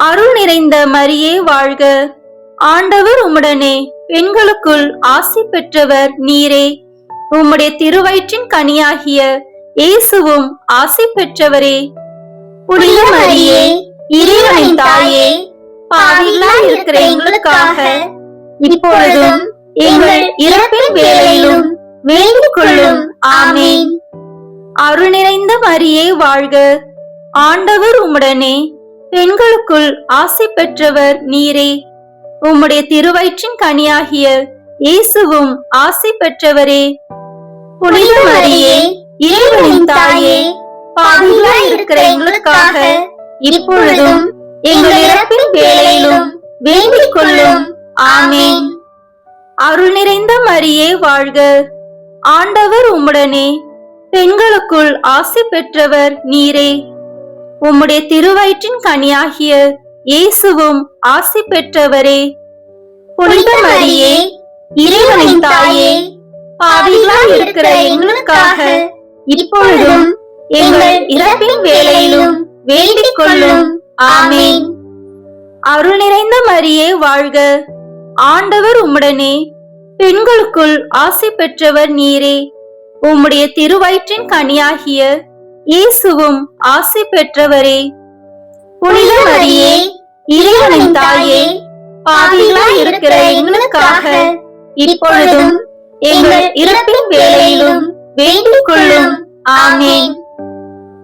அருள் நிறைந்த மரியே வாழ்க. ஆண்டவர் உம்முடனே, பெண்களுக்குள் ஆசி பெற்றவர் நீரே. உம்முடைய திருவயிற்றின் கனியாகிய இயேசுவும் ஆசி பெற்றவரே. புனித மரியே, இறைவனின் தாயே, பாவிகளாய் இருக்கிற எங்களுக்காக இப்பொழுதும் எங்கள் இறப்பின் வேளையிலும் வேண்டிக் கொள்ளும். ஆமென். அருள் நிறைந்த மரியே வாழ்க. ஆண்டவர் உம்முடனே, பெண்களுக்குள் ஆசி பெற்றவர் நீரே. உம்முடைய திருவயிற்றின் கனியாகிய இயேசுவும் ஆசி பெற்றவரே. புனித மரியே, இறைவனின் தாயே, பாவிகளாய் இருக்கிற எங்களுக்காக இப்பொழுதும் எங்கள் இறப்பின் வேளையிலும் வேண்டிக் கொள்ளும். ஆமென். அருள் நிறைந்த மரியே வாழ்க. ஆண்டவர் உம்முடனே, பெண்களுக்குள் ஆசி பெற்றவர் நீரே. உம்முடைய திருவயிற்றின் கனியாகிய இயேசுவும் ஆசி பெற்றவரே. புனித மரியே, இறைவனின் தாயே, பாவிகளாய் இருக்கிற எங்களுக்காக இப்பொழுதும் எங்கள் இறப்பின் வேளையிலும் வேண்டிக் கொள்ளும். ஆமென். அருள் நிறைந்த மரியே வாழ்க. ஆண்டவர் உம்முடனே, பெண்களுக்குள் ஆசி பெற்றவர் நீரே. உம்முடைய திருவயிற்றின் கனியாகிய இயேசுவும் ஆசி பெற்றவரே. புனித மரியே, இறைவனின் தாயே, பாவிகளாய் இருக்கிற எங்களுக்காக இப்பொழுதும் எங்கள் இறப்பின் வேளையிலும் வேண்டிக் கொள்ளும். ஆமென்.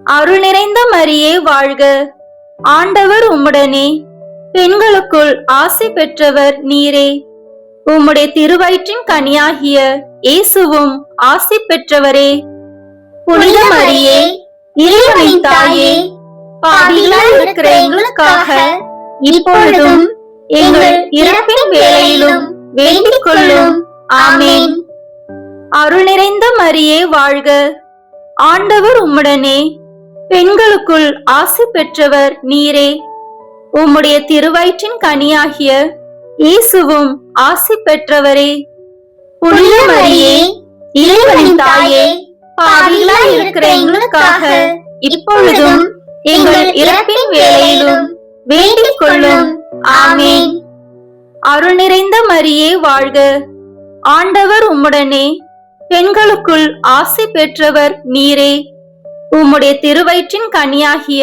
அருள் நிறைந்த மரியே வாழ்க. ஆண்டவர் உம்முடனே, பெண்களுக்குள் ஆசி பெற்றவர் நீரே. உம்முடைய திருவயிற்றின் கனியாகிய இயேசுவும் ஆசி பெற்றவரே. புனித மரியே, இறைவனின் தாயே, பாவிகளாய் இருக்கிற எங்களுக்காக இப்பொழுதும் எங்கள் இறப்பின் வேளையிலும் வேண்டிக் கொள்ளும். ஆமென். அருள் நிறைந்த மரியே வாழ்க. ஆண்டவர் உம்முடனே, பெண்களுக்குள் ஆசி பெற்றவர் நீரே. உம்முடைய திருவயிற்றின் கனியாகிய இயேசுவும் ஆசி பெற்றவரே. புனித மரியே, இறைவனின் தாயே, பாவிகளாய் இருக்கிற எங்களுக்காக இப்பொழுதும் எங்கள் இறப்பின் வேளையிலும் வேண்டிக் கொள்ளும். ஆமென். அருள் நிறைந்த மரியே வாழ்க. ஆண்டவர் உம்முடனே, பெண்களுக்குள் ஆசி பெற்றவர் நீரே. உம்முடைய திருவயிற்றின் கனியாகிய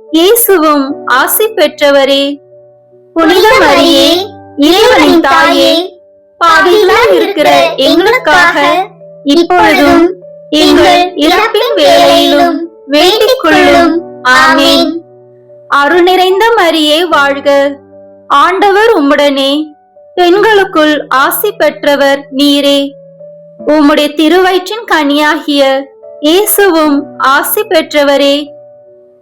இயேசுவும் ஆசி பெற்றவரே. புனித மரியே, இறைவனின் தாயே, பாவிகளாய் இருக்கிற எங்களுக்காக இப்பொழுதும் எங்கள் இறப்பின் வேளையிலும் வேண்டிக் கொள்ளும். ஆமென். அருள் நிறைந்த மரியே வாழ்க. ஆண்டவர் உம்முடனே, பெண்களுக்குள் ஆசி பெற்றவர் நீரே. உம்முடைய திருவயிற்றின் கனியாகிய இயேசுவும் ஆசி பெற்றவரே.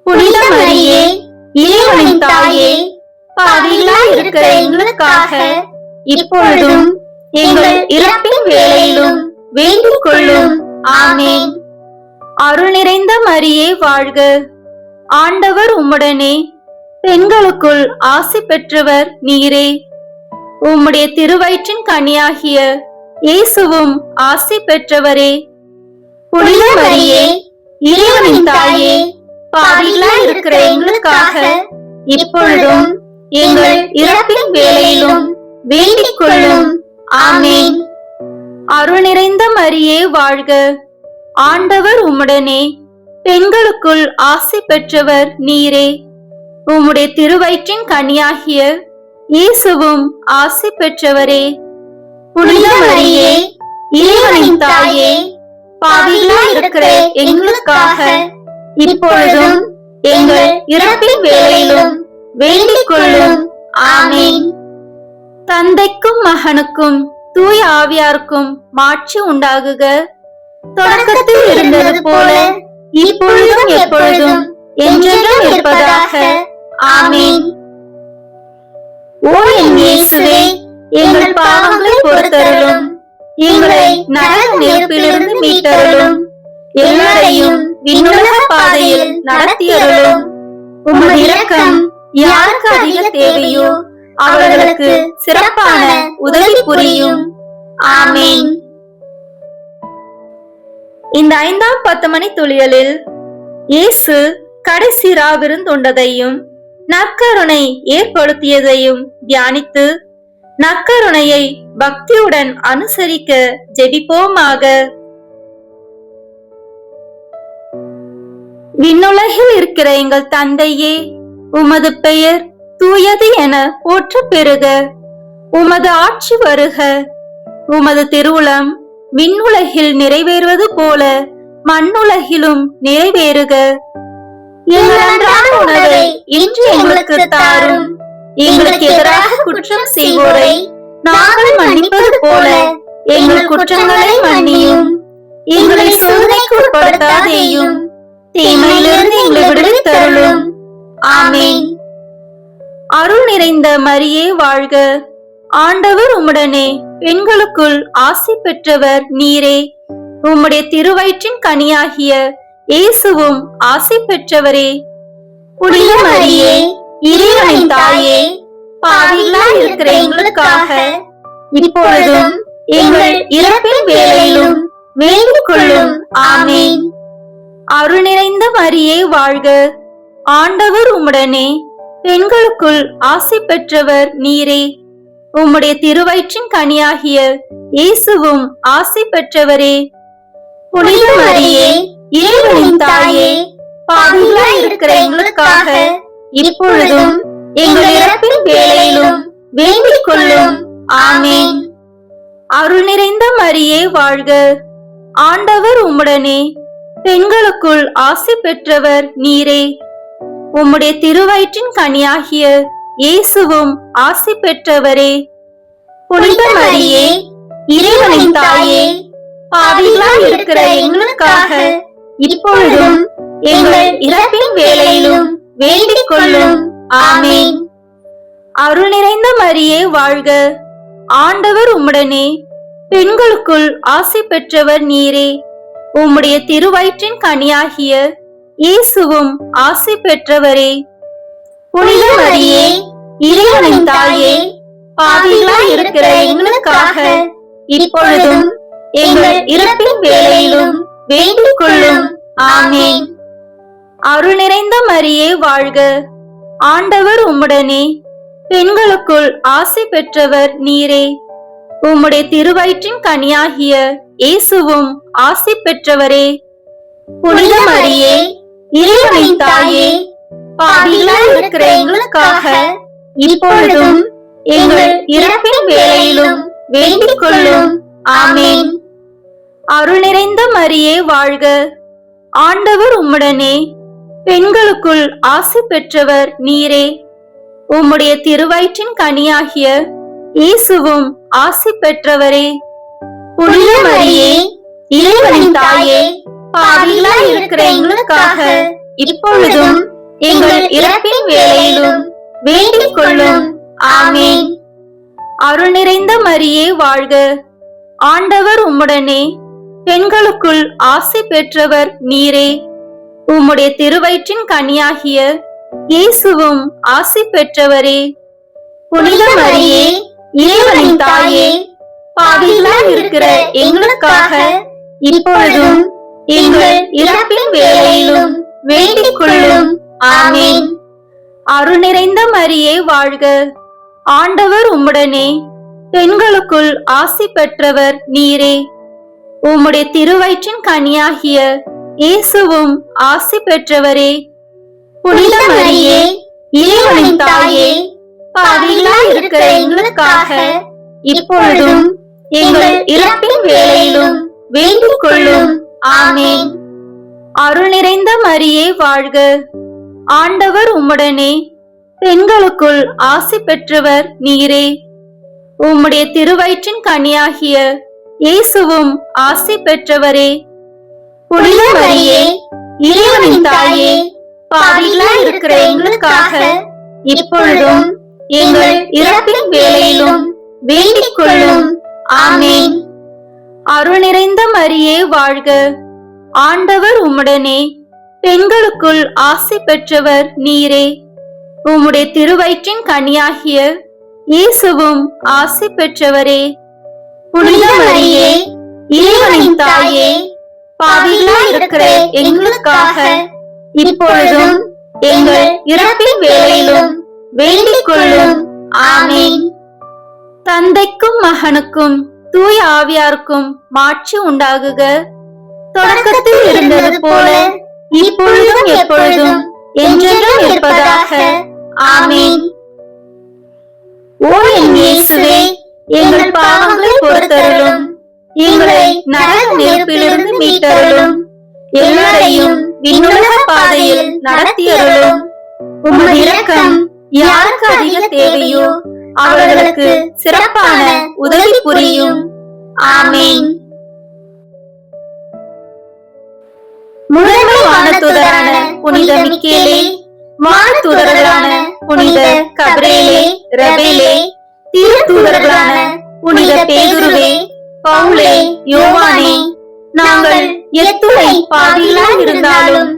புனித மரியே, இறைவனின் தாயே, பாவிகளாய் இருக்கிற எங்களுக்காக இப்பொழுதும் எங்கள் இறப்பின் வேளையிலும் வேண்டிக் கொள்ளும். ஆமென். அருள் நிறைந்த மரியே வாழ்க, ஆண்டவர் உம்முடனே, பெண்களுக்குள் ஆசி பெற்றவர் நீரே. உம்முடைய திருவயிற்றின் கனியாகிய இயேசுவும் ஆசி பெற்றவரே. புனித மரியே, இறைவனின் தாயே, பாவிகளாய் இருக்கிற எங்களுக்காக இப்பொழுதும் எங்கள் இறப்பின் வேளையிலும் வேண்டிக் கொள்ளும். ஆமென். அருள் நிறைந்த மரியே வாழ்க, ஆண்டவர் உம்முடனே, பெண்களுக்குள் ஆசி பெற்றவர் நீரே. உம்முடைய திருவயிற்றின் கனியாகிய இயேசுவும் ஆசி பெற்றவரே. புனித மரியே, இறைவனின் தாயே, பாவிகளாய் இருக்கிற எங்களுக்காக இப்பொழுதும் எங்கள் இறப்பின் வேளையிலும் வேண்டிக் கொள்ளும். ஆமென். தந்தைக்கும் மகனுக்கும் தூய ஆவியாருக்கும் மாட்சி உண்டாகுக. தொடக்கத்தில் இருந்தது போல இப்பொழுதும் எப்பொழுதும் என்றென்றும் இருப்பதாக. ஆமென். ஓ என் இயேசுவே, எங்கள் பாவங்களை பொறுத்தருளும், எங்களை நரக நெருப்பிலிருந்து மீட்டருளும், எல்லாரையும் விண்ணுலக பாதையில் நடத்தியருளும். உமது இரக்கம் யாருக்கு அதிக தேவையோ அவர்களுக்கு சிறப்பான உதவி புரியும். ஆமென். இந்த 5ஆம் 10 மணி துளிகளில் இயேசு கடைசி ராவிருந்துண்டதையும் நற்கருணை ஏற்படுத்தியதையும் தியானித்து நற்கருணையை பக்தியுடன் அனுசரிக்க ஜெபிப்போமாக. விண்ணுலகில் இருக்கிற எங்கள் தந்தையே, உமது பெயர் தூயது என போற்ற பெறுக. உமது ஆட்சி வருக. உமது திருவுளம் விண்ணுலகில் நிறைவேறுவது போல மண்ணுலகிலும் நிறைவேறுக. எங்கள் அன்றாட உணவை இன்று எங்களுக்கு தாரும். எங்களுக்கு எதிராக குற்றம் செய்வோரை நாங்கள் மன்னிப்பது போல எங்கள் குற்றங்களை மன்னியும். எங்களை சோதனைக்கு உட்படுத்தாதேயும், தீமையிலிருந்து எங்களை விடுவித்தருளும். ஆமென். அருள் நிறைந்த மரியே வாழ்க, ஆண்டவர் உம்முடனே, பெண்களுக்குள் ஆசி பெற்றவர் நீரே. உம்முடைய திருவயிற்றின் கனியாகிய இயேசுவும் ஆசி பெற்றவரே. புனித மரியே, இறைவனின் தாயே, பாவிகளாய் இருக்கிற எங்களுக்காக இப்பொழுதும் எங்கள் இறப்பின் வேளையிலும் வேண்டிக் கொள்ளும். ஆமென். அருள் நிறைந்த மரியே வாழ்க, ஆண்டவர் உம்முடனே, பெண்களுக்குள் ஆசி பெற்றவர் நீரே. உம்முடைய திருவயிற்றின் கனியாகிய இயேசுவும் ஆசி பெற்றவரே. புனித மரியே, இறைவனின் தாயே, பாவிகளாய் இருக்கிற எங்களுக்காக இப்பொழுதும் எங்கள் இறப்பின் வேளையிலும் வேண்டிக் கொள்ளும். ஆமென். அருள் நிறைந்த மரியே வாழ்க, ஆண்டவர் உம்முடனே, பெண்களுக்குள் ஆசி பெற்றவர் நீரே. உம்முடைய திருவயிற்றின் கனியாகிய இயேசுவும் ஆசி பெற்றவரே. புனித மரியே, இறைவனின் தாயே, பாவிகளாய் இருக்கிற எங்களுக்காக இப்பொழுதும் எங்கள் இறப்பின் வேளையிலும் வேண்டிக் கொள்ளும். ஆமென். அருள் நிறைந்த மரியே வாழ்க, ஆண்டவர் உம்முடனே, பெண்களுக்குள் ஆசி பெற்றவர் நீரே. உம்முடைய திருவயிற்றின் கனியாகிய இயேசுவும் ஆசி பெற்றவரே. புனித மரியே, இறைவனின் தாயே, பாவிகளாய் இருக்கிற எங்களுக்காக இப்பொழுதும் எங்கள் இறப்பின் வேளையிலும் வேண்டிக் கொள்ளும். ஆமென். அருள் நிறைந்த மரியே வாழ்க, ஆண்டவர் உம்முடனே, பெண்களுக்குள் ஆசி பெற்றவர் நீரே. உம்முடைய திருவயிற்றின் கனியாகிய இயேசுவும் ஆசி பெற்றவரே. புனித மரியே, இறைவனின் தாயே, பாவிகளாய் இருக்கிற எங்களுக்காக இப்பொழுதும் எங்கள் இறப்பின் வேளையிலும் வேண்டிக் கொள்ளும். ஆமென். அருள் நிறைந்த மரியே வாழ்க, ஆண்டவர் உம்முடனே, பெண்களுக்குள் ஆசி பெற்றவர் நீரே. உம்முடைய திருவயிற்றின் கனியாகிய இயேசுவும் ஆசி பெற்றவரே. புனித மரியே, இறைவனின் தாயே, பாவிகளாய் இருக்கிற எங்களுக்காக இப்பொழுதும் எங்கள் இறப்பின் வேளையிலும் வேண்டிக் கொள்ளும். ஆமென். அருள் நிறைந்த மரியே வாழ்க, ஆண்டவர் உம்முடனே, பெண்களுக்குள் ஆசி பெற்றவர் நீரே. உம்முடைய திருவயிற்றின் கனியாகிய இயேசுவும் ஆசி பெற்றவரே. புனித மரியே, இறைவனின் தாயே, பாவிகளாய் இருக்கிற எங்களுக்காக இப்பொழுதும் எங்கள் இறப்பின் வேளையிலும் வேண்டிக் கொள்ளும். ஆமென். அருள் நிறைந்த மரியே வாழ்க, ஆண்டவர் உம்முடனே, பெண்களுக்குள் ஆசி பெற்றவர் நீரே. உம்முடைய திருவயிற்றின் கனியாகிய இயேசுவும் ஆசி பெற்றவரே. புனித மரியே, இறைவனின் தாயே, பாவிகளாய் இருக்கிற எங்களுக்காக இப்பொழுதும் எங்கள் இறப்பின் வேளையிலும் வேண்டிக் கொள்ளும். ஆமென். அருள் நிறைந்த மரியே வாழ்க, ஆண்டவர் உம்முடனே, பெண்களுக்குள் ஆசி பெற்றவர் நீரே. உம்முடைய திருவயிற்றின் கனியாகிய இயேசுவும் ஆசி பெற்றவரே. புனித மரியே, இறைவனின் தாயே, பாவிகளாய் இருக்கிற எங்களுக்காக இப்பொழுதும் எங்கள் இறப்பின் வேளையிலும் வேண்டிக் கொள்ளும். ஆமென். அருள் நிறைந்த மரியே வாழ்க, ஆண்டவர் உம்முடனே, பெண்களுக்குள் ஆசி பெற்றவர் நீரே. உம்முடைய திருவயிற்றின் கனியாகிய இயேசுவும் ஆசி பெற்றவரே. புனித மரியே, இறைவனின் தாயே, பாவிகளாய் இருக்கிற எங்களுக்காக இப்பொழுதும் எங்கள் இறப்பின் வேளையிலும் வேண்டிக் கொள்ளும். ஆமென். தந்தைக்கும் மகனுக்கும் தூய ஆவியாருக்கும் மாட்சி உண்டாகுக. தொடக்கத்தில் இருந்தது போல இப்பொழுதும் எப்பொழுதும் என்றென்றும் இருப்பதாக. ஆமென். ஓ என் இயேசுவே, எங்கள் பாவங்களை பொறுத்தருளும், எங்களை நரக நெருப்பிலிருந்து மீட்டருளும், எல்லாரையும் விண்ணுலக பாதையில் நடத்தியருளும். உமது இரக்கம் யாருக்கு அதிக தேவையோ அவர்களுக்கு சிறப்பான உதவி புரியும். ஆமென். முதன்மை வானதூதரான புனித மிக்கேலே, வானதூதர்களான புனித கபிரேலே, ரபேலே, தீர்த்தூதர்களான புனித பேதுருவே, பவுலே, யோவானே, நாங்கள் எத்துணை பாவிகளாய் இருந்தாலும்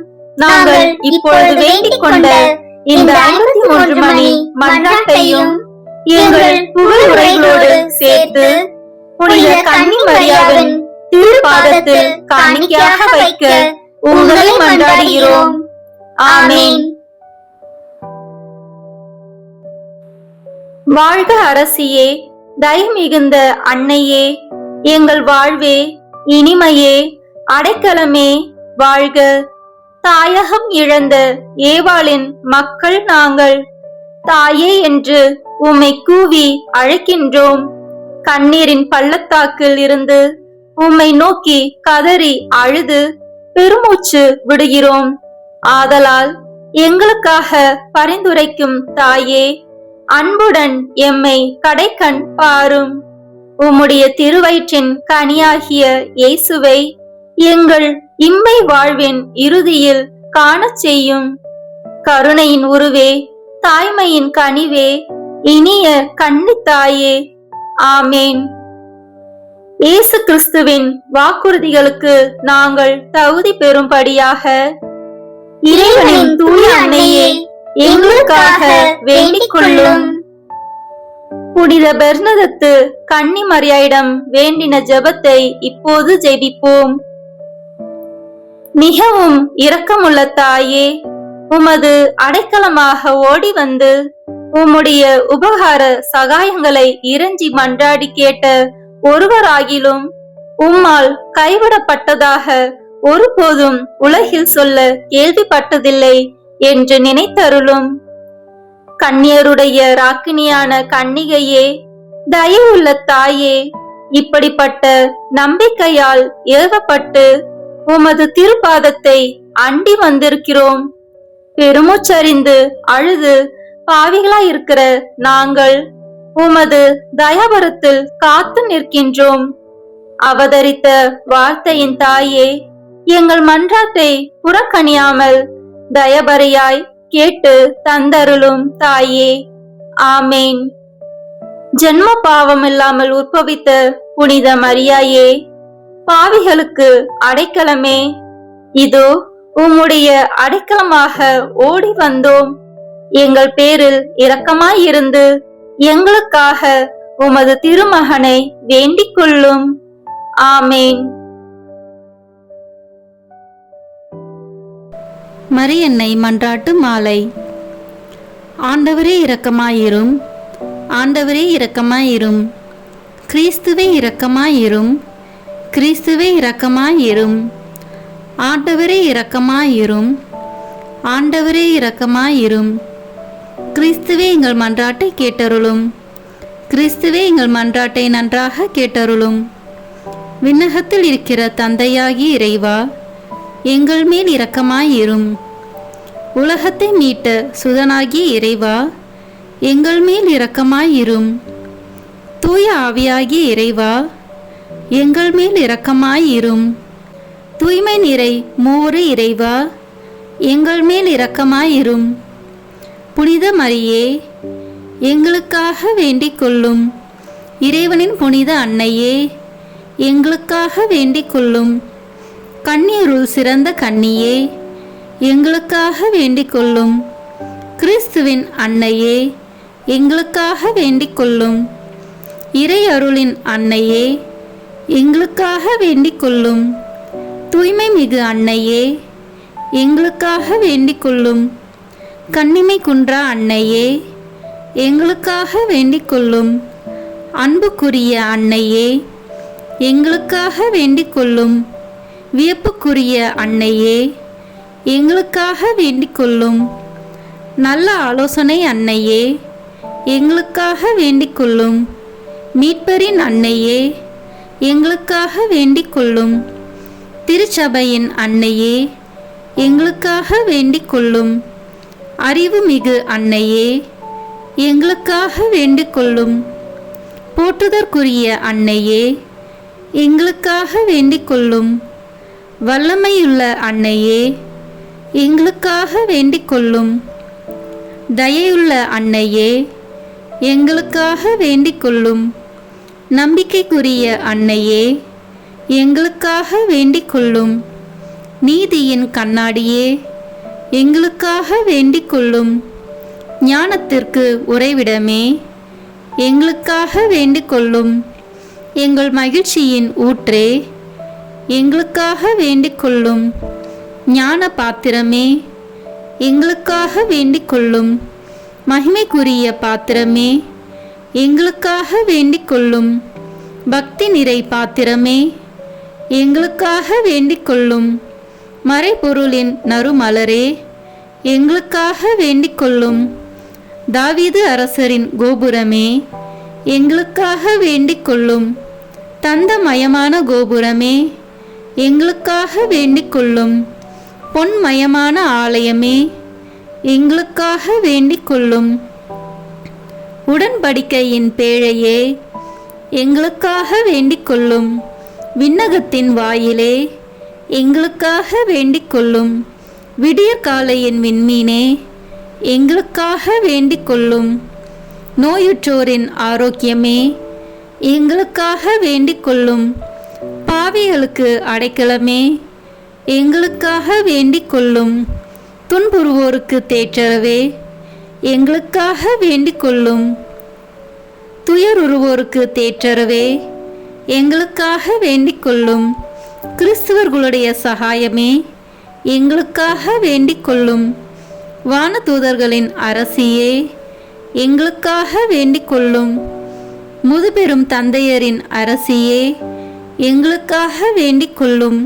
நாங்கள் இப்பொழுது வேண்டிக் கொண்ட இந்த 53 மணி மன்றாட்டையும் எங்கள் புகழ் உரைகளோடு சேர்த்து புனித கன்னி மரியாவின் திருப்பாதத்தில் காணிக்கையாக வைக்க உங்களை மன்றாடுகிறோம். ஆமென். வாழ்க அரசியே, தயை மிகுந்த அன்னையே, எங்கள் வாழ்வே, இனிமையே, அடைக்கலமே, வாழ்க. தாயகம் இழந்த ஏவாளின் மக்கள் நாங்கள், தாயே என்று உம்மை கூவி அழைக்கின்றோம். கண்ணீரின் பள்ளத்தாக்கில் இருந்து உம்மை நோக்கி கதறி அழுது பெருமூச்சு விடுகிறோம். ஆதலால் எங்களுக்காக பரிந்துரைக்கும் தாயே, அன்புடன் எம்மை கடைக்கண் பாரும். உம்முடைய திருவயிற்றின் கனியாகிய இயேசுவை எங்கள் இம்மை வாழ்வின் இறுதியில் காணச் செய்யும். கருணையின் உருவே, தாய்மையின் கனிவே, இனிய கன்னித்தாயே. ஆமேன். இயேசு கிறிஸ்துவின் வாக்குறுதிகளுக்கு நாங்கள் தகுதி பெறும்படியாக இறைவனின் தூய அன்னையே, எங்களுக்காக வேண்டிக் கொள்ளும். புனித பெர்னதத்து கன்னி மரியாயிடம் வேண்டின ஜெபத்தை இப்போது ஜெபிப்போம். மிகவும் இரக்கமுள்ள தாயே, உமது அடைக்கலமாக ஓடி வந்து உம்முடைய உபகார சகாயங்களை இறைஞ்சி மன்றாடி கேட்ட ஒருவராகிலும் உம்மால் கைவிடப்பட்டதாக ஒருபோதும் உலகில் சொல்ல கேள்விப்பட்டதில்லை என்று நினைத்தருளும். கன்னியருடைய ராக்கினியான கன்னிகையே, தயவுள்ள தாயே, இப்படிப்பட்ட நம்பிக்கையால் ஏவப்பட்டு உமது திருப்பாதத்தை அண்டி வந்திருக்கிறோம். பெருமூச்சறிந்து அழுது பாவிகளாயிருக்கிற நாங்கள் உமது தயாபரத்தில் காத்து நிற்கின்றோம். அவதரித்த வார்த்தையின் தாயே, எங்கள் மன்றாட்டை புறக்கணியாமல் தயபரையாய் கேட்டு தந்தருளும் தாயே. ஆமேன். ஜென்ம பாவம் இல்லாமல் உற்பவித்த புனித மரியாயே, பாவிகளுக்கு அடைக்கலமே, இதோ உம்முடைய அடைக்கலமாக ஓடி வந்தோம். எங்கள் பேரில் இரக்கமாயிருந்து எங்களுக்காக உமது திருமகனை வேண்டிக் கொள்ளும். ஆமேன். மரியன்னை மன்றாட்டு மாலை. ஆண்டவரே இரக்கமாயிரும், ஆண்டவரே இரக்கமாயிரும், கிறிஸ்துவே இரக்கமாயிரும், கிறிஸ்துவே இரக்கமாயிரும், ஆண்டவரே இரக்கமாயிரும், ஆண்டவரே இரக்கமாயிரும், கிறிஸ்துவே எங்கள் மன்றாட்டை கேட்டருளும், கிறிஸ்துவே எங்கள் மன்றாட்டை நன்றாக கேட்டருளும். விண்ணகத்தில் இருக்கிற தந்தையாகி இறைவா, எங்கள் மேல் இரக்கமாயிரும். உலகத்தை மீட்ட சுதனாகிய இறைவா, எங்கள் மேல் இரக்கமாயிரும். தூய ஆவியாகிய இறைவா, எங்கள் மேல் இரக்கமாயிரும். தூய்மை நிறை மூவரு இறைவா, எங்கள் மேல் இரக்கமாயிரும். புனித மரியே, எங்களுக்காக வேண்டிக் கொள்ளும். இறைவனின் புனித அன்னையே, எங்களுக்காக வேண்டிக் கொள்ளும். கன்னியருள் சிறந்த கன்னியே, எங்களுக்காக வேண்டிக் கொள்ளும். கிறிஸ்துவின் அன்னையே, எங்களுக்காக வேண்டிக் கொள்ளும். இறை அருளின் அன்னையே, எங்களுக்காக வேண்டிக் கொள்ளும். தூய்மை மிகு அன்னையே, எங்களுக்காக வேண்டிக் கொள்ளும். கன்னிமை குன்றா அன்னையே, எங்களுக்காக வேண்டிக் கொள்ளும். அன்புக்குரிய அன்னையே, எங்களுக்காக வேண்டிக் கொள்ளும். வியப்புக்குரிய அன்னையே, எங்களுக்காக வேண்டிக் கொள்ளும். நல்ல ஆலோசனை அன்னையே, எங்களுக்காக வேண்டிக் கொள்ளும். மீட்பரின் அன்னையே, எங்களுக்காக வேண்டிக் கொள்ளும். திருச்சபையின் அன்னையே, எங்களுக்காக வேண்டிக் கொள்ளும். அறிவு மிகு அன்னையே, எங்களுக்காக வேண்டிக் கொள்ளும். போற்றுதற்குரிய அன்னையே, எங்களுக்காக வேண்டிக் கொள்ளும். வல்லமையுள்ள அன்னையே, எங்களுக்காக வேண்டிக் கொள்ளும். தயையுள்ள அன்னையே, எங்களுக்காக வேண்டிக் கொள்ளும். நம்பிக்கைக்குரிய அன்னையே, எங்களுக்காக வேண்டிக் கொள்ளும். நீதியின் கண்ணாடியே, எங்களுக்காக வேண்டிக் கொள்ளும். ஞானத்திற்கு உறைவிடமே, எங்களுக்காக வேண்டிக் கொள்ளும். எங்கள் மகிழ்ச்சியின் ஊற்றே, எங்களுக்காக வேண்டிக் கொள்ளும். ஞான பாத்திரமே, எங்களுக்காக வேண்டிக் கொள்ளும். மகிமைக்குரிய பாத்திரமே, எங்களுக்காக வேண்டிக் கொள்ளும். பக்தி நிறை பாத்திரமே, எங்களுக்காக வேண்டிக் கொள்ளும். மறைபொருளின் நறுமலரே, எங்களுக்காக வேண்டிக் கொள்ளும். தாவீது அரசரின் கோபுரமே, எங்களுக்காக வேண்டிக் கொள்ளும். தந்தமயமான கோபுரமே, எங்களுக்காக வேண்டிக் கொள்ளும். பொன்மயமான ஆலயமே, எங்களுக்காக வேண்டிக் கொள்ளும். உடன்படிக்கையின் பேழையே, எங்களுக்காக வேண்டிக் கொள்ளும். விண்ணகத்தின் வாயிலே, எங்களுக்காக வேண்டிக் கொள்ளும். விடியற்காலையின் விண்மீனே, எங்களுக்காக வேண்டிக் கொள்ளும். நோயுற்றோரின் ஆரோக்கியமே, எங்களுக்காக வேண்டிக் கொள்ளும். பாவிகளுக்கு அடைக்கலமே, எங்களுக்காக வேண்டிக் கொள்ளும். துன்புறுவோருக்கு தேற்றரவே, எங்களுக்காக வேண்டிக் கொள்ளும். துயருறுவோருக்கு தேற்றரவே, எங்களுக்காக வேண்டிக் கொள்ளும். கிறிஸ்துவர்களுடைய சகாயமே, எங்களுக்காக வேண்டிக் கொள்ளும். வானதூதர்களின் அரசியே, எங்களுக்காக வேண்டிக் கொள்ளும். முதுபெரும் தந்தையரின் அரசியே, எங்களுக்காக வேண்டிக் கொள்ளும்.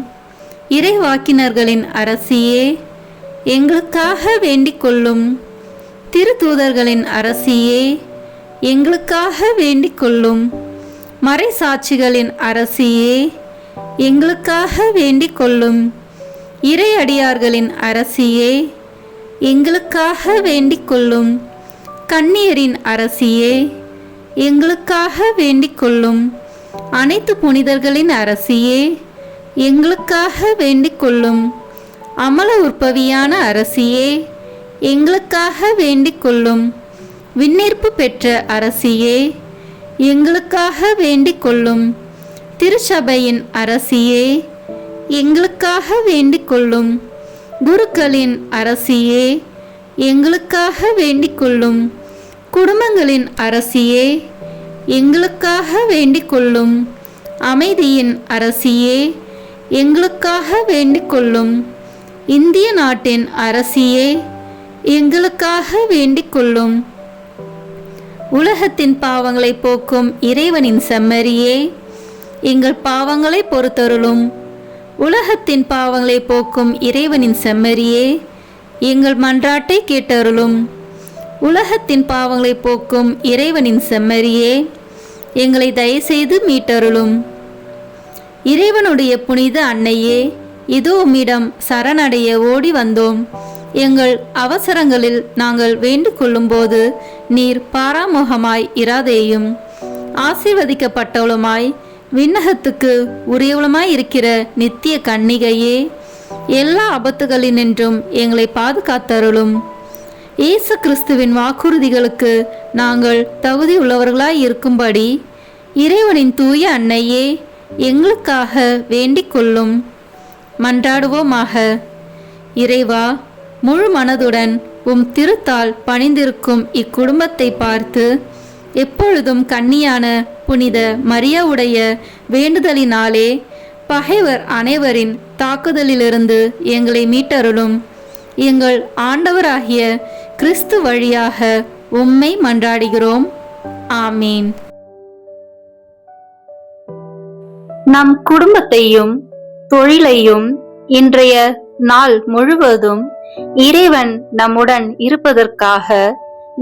இறைவாக்கினர்களின் அரசியே, எங்களுக்காக வேண்டிக் கொள்ளும். திருத்தூதர்களின் அரசியே, எங்களுக்காக வேண்டிக் கொள்ளும். மறைசாட்சிகளின் அரசியே, எங்களுக்காக வேண்டிக் கொள்ளும். இறையடியார்களின் அரசியே, எங்களுக்காக வேண்டிக் கொள்ளும். கன்னியரின் அரசியே, எங்களுக்காக வேண்டிக் கொள்ளும். அனைத்து புனிதர்களின் அரசியே, எங்களுக்காக வேண்டிக் கொள்ளும். அமல உற்பவியான அரசியே, எங்களுக்காக வேண்டிக் கொள்ளும். விண்ணேற்பு பெற்ற அரசியே, எங்களுக்காக வேண்டிக் கொள்ளும். திருச்சபையின் அரசியே, எங்களுக்காக வேண்டிக் கொள்ளும். குருக்களின் அரசியே, எங்களுக்காக வேண்டிக் கொள்ளும். குடும்பங்களின் அரசியே, எங்களுக்காக வேண்டிக் கொள்ளும். அமைதியின் அரசியே, எங்களுக்காக வேண்டிக் கொள்ளும். இந்திய நாட்டின் அரசியே, எங்களுக்காக வேண்டிக் கொள்ளும். உலகத்தின் பாவங்களை போக்கும் இறைவனின் செம்மறியே, எங்கள் பாவங்களை பொறுத்தருளும். உலகத்தின் பாவங்களை போக்கும் இறைவனின் செம்மறியே, எங்கள் மன்றாட்டை கேட்டருளும். உலகத்தின் பாவங்களை போக்கும் இறைவனின் செம்மறியே, எங்களை தயவுசெய்து மீட்டருளும். இறைவனுடைய புனித அன்னையே, இதோ உம்மிடம் சரணடைய ஓடி வந்தோம். எங்கள் அவசரங்களில் நாங்கள் வேண்டிக் கொள்ளும்போது நீர் பாராமுகமாய் இராதேயும். ஆசீர்வதிக்கப்பட்டவளுமாய் விண்ணகத்துக்கு உரியவளுமாய் இருக்கிற நித்திய கன்னிகையே, எல்லா ஆபத்துகளினின்றும் எங்களை பாதுகாத்தருளும். இயேசு கிறிஸ்துவின் வாக்குறுதிகளுக்கு நாங்கள் தகுதி உள்ளவர்களாய் இருக்கும்படி இறைவனின் தூய அன்னையே, எங்களுக்காக வேண்டிக் கொள்ளும். மன்றாடுவோமாக. இறைவா, முழு மனதுடன் உம் திருத்தால் பணிந்திருக்கும் இக்குடும்பத்தை பார்த்து எப்பொழுதும் கன்னியான புனித மரியாவுடைய வேண்டுதலினாலே பகைவர் அனைவரின் தாக்குதலிலிருந்து எங்களை மீட்டருளும். எங்கள் ஆண்டவராகிய கிறிஸ்து வழியாக உம்மை மன்றாடுகிறோம். ஆமீன். நம் குடும்பத்தையும் தொழிலையும் இன்றைய நாள் முழுவதும் இறைவன் நம்முடன் இருப்பதற்காக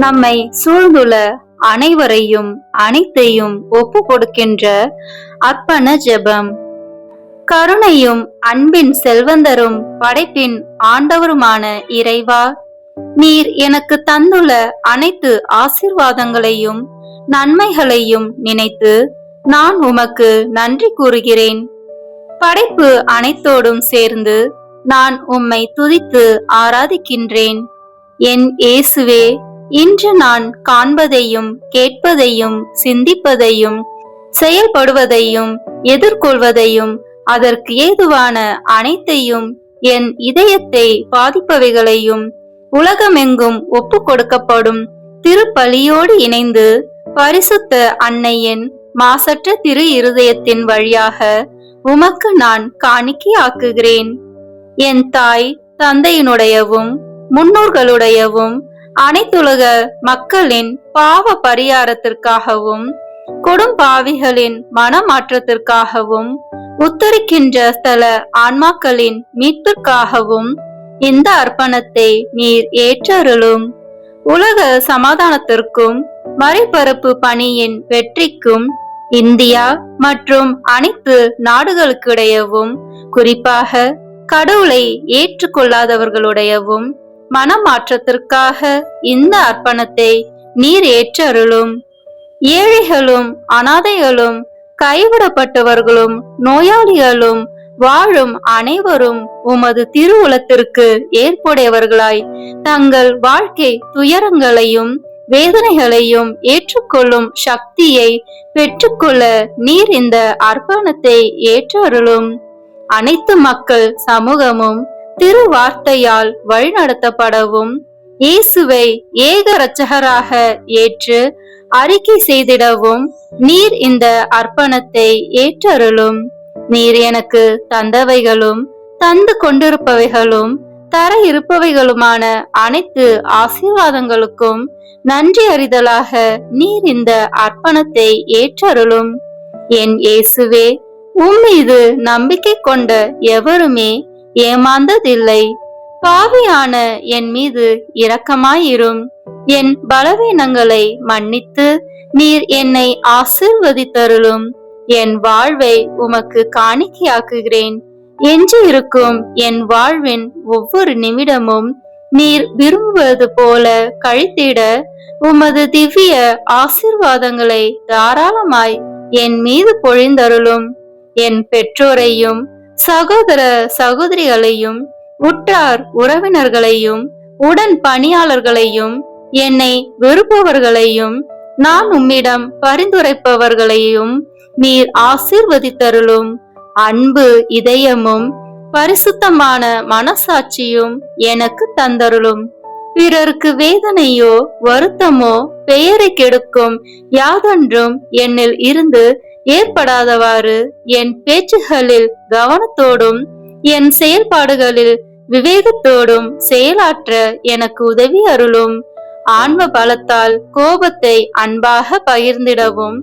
நம்மை சூழ்ந்துள்ள அனைவரையும் அனைத்தையும் ஒப்பு கொடுக்கின்ற அர்ப்பண ஜெபம். கருணையும் அன்பின் செல்வந்தரும் படைப்பின் ஆண்டவருமான இறைவா, நீர் எனக்கு தந்துள்ள அனைத்து ஆசீர்வாதங்களையும் நன்மைகளையும் நினைத்து நான் உமக்கு நன்றி கூறுகிறேன். படைப்பு அனைத்தோடும் சேர்ந்து நான் உம்மை துதித்து ஆராதிக்கின்றேன். என் இயேசுவே, இன்று நான் காண்பதையும் கேட்பதையும் சிந்திப்பதையும் செயல்படுவதையும் எதிர்கொள்வதையும் அதற்கு ஏதுவான அனைத்தையும் என் இதயத்தை பாதிப்பவைகளையும் உலகமெங்கும் ஒப்பு கொடுக்கப்படும் திருப்பலியோடு இணைந்து பரிசுத்த அன்னையின் மாசற்ற திரு இருதயத்தின் வழியாக உமக்கு நான் காணிக்கையாக்குகிறேன். என் தாய் தந்தையினுடையவும் முன்னோர்களுடையவும் அனைத்துலக மக்களின் பாவ பரிகாரத்திற்காகவும் கொடும்பாவிகளின் மனமாற்றத்திற்காகவும் உத்தரிக்கின்ற ஸ்தல ஆன்மாக்களின் மீட்பிற்காகவும் இந்த அர்ப்பணத்தை நீர் ஏற்றருளும். உலக சமாதானத்திற்கும் மறைபரப்பு பணியின் வெற்றிக்கும் இந்தியா மற்றும் அனைத்து நாடுகளுக்கிடையவும் குறிப்பாக கடவுளை ஏற்றுக்கொள்ளாதவர்களுடையவும் மனமாற்றத்திற்காக இந்த அர்ப்பணத்தை நீர் ஏற்றருளும். ஏழைகளும் அனாதைகளும் கைவிடப்பட்டவர்களும் நோயாளிகளும் வாழும் அனைவரும் உமது திருவுளத்திற்கு ஏற்புடையவர்களாய் தங்கள் வாழ்க்கை துயரங்களையும் வேதனைகளையும் ஏற்றுக்கொள்ளும் சக்தியை பெற்றுக்கொள்ள நீர் இந்த அர்ப்பணத்தை ஏற்றருளும். அனைத்து மக்கள் சமூகமும் திரு வார்த்தையால் வழிநடத்தப்படவும் இயேசுவை ஏக இரட்சகராக ஏற்று அறிக்கை செய்திடவும் நீர் இந்த அர்ப்பணத்தை ஏற்றருளும். நீர் எனக்கு தந்தவைகளும் தந்து கொண்டிருப்பவைகளும் தர இருப்பவைகளுமான அனைத்து ஆசீர்வாதங்களுக்கும் நன்றி அறிதலாக நீர் இந்த அர்ப்பணத்தை ஏற்றருளும். என் இயேசுவே, உம்மீது நம்பிக்கை கொண்ட எவருமே ஏமாந்ததில்லை. பாவியான என் மீது இரக்கமாயிரும். என் பலவீனங்களை மன்னித்து நீர் என்னை ஆசீர்வதித்தருளும். என் வாழ்வை உமக்கு காணிக்கையாக்குகிறேன். எஞ்சி இருக்கும் என் வாழ்வின் ஒவ்வொரு நிமிடமும் நீர் விரும்புவது போல கழித்திட உமது திவ்ய ஆசீர்வாதங்களை தாராளமாய் என் மீது பொழிந்தருளும். என் பெற்றோரையும் சகோதர சகோதரிகளையும் உற்றார் உறவினர்களையும் உடன் பணியாளர்களையும் என்னை வெறுப்பவர்களையும் நான் உம்மிடம் பரிந்துரைப்பவர்களையும் நீர் ஆசீர்வதித்தருளும். அன்பு இதயமும் பரிசுத்தமான மனசாட்சியும் எனக்கு தந்தருளும். பிறருக்கு வேதனையோ வருத்தமோ பெயரை கெடுக்கும் யாதொன்றும் என்னில் இருந்து ஏற்படாதவாறு என் பேச்சுகளில் கவனத்தோடும் என் செயல்பாடுகளில் விவேகத்தோடும் செயலாற்ற எனக்கு உதவி அருளும். ஆன்ம பலத்தால் கோபத்தை அன்பாக பகிர்ந்திடவும்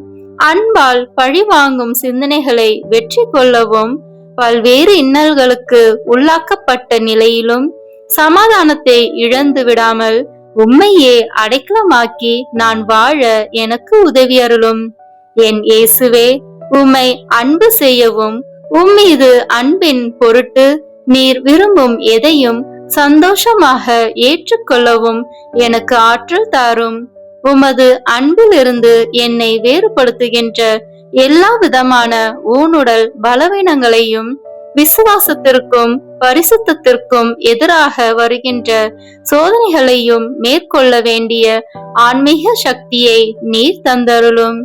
அன்பால் பழிவாங்கும் சிந்தனைகளை வெற்றி கொள்ளவும் பல்வேறு இன்னல்களுக்கு உள்ளாக்கப்பட்ட நிலையிலும் சமாதானத்தை இழந்து விடாமல் உம்மையே அடைக்கலமாக்கி நான் வாழ எனக்கு உதவி அருளும். என் இயேசுவே, உம்மை அன்பு செய்யவும் உம்மீது அன்பின் பொருட்டு நீர் விரும்பும் எதையும் சந்தோஷமாக ஏற்றுக்கொள்ளவும் எனக்கு ஆற்றல் தாரும். உமது அன்பிலிருந்து என்னை வேறுபடுத்துகின்ற எல்லா விதமான ஊனுடல் பலவீனங்களையும் விசுவாசத்திற்கும் பரிசுத்தத்திற்கும் எதிராக வருகின்ற சோதனைகளையும் மேற்கொள்ள வேண்டிய ஆன்மீக சக்தியை நீர் தந்தருளும்.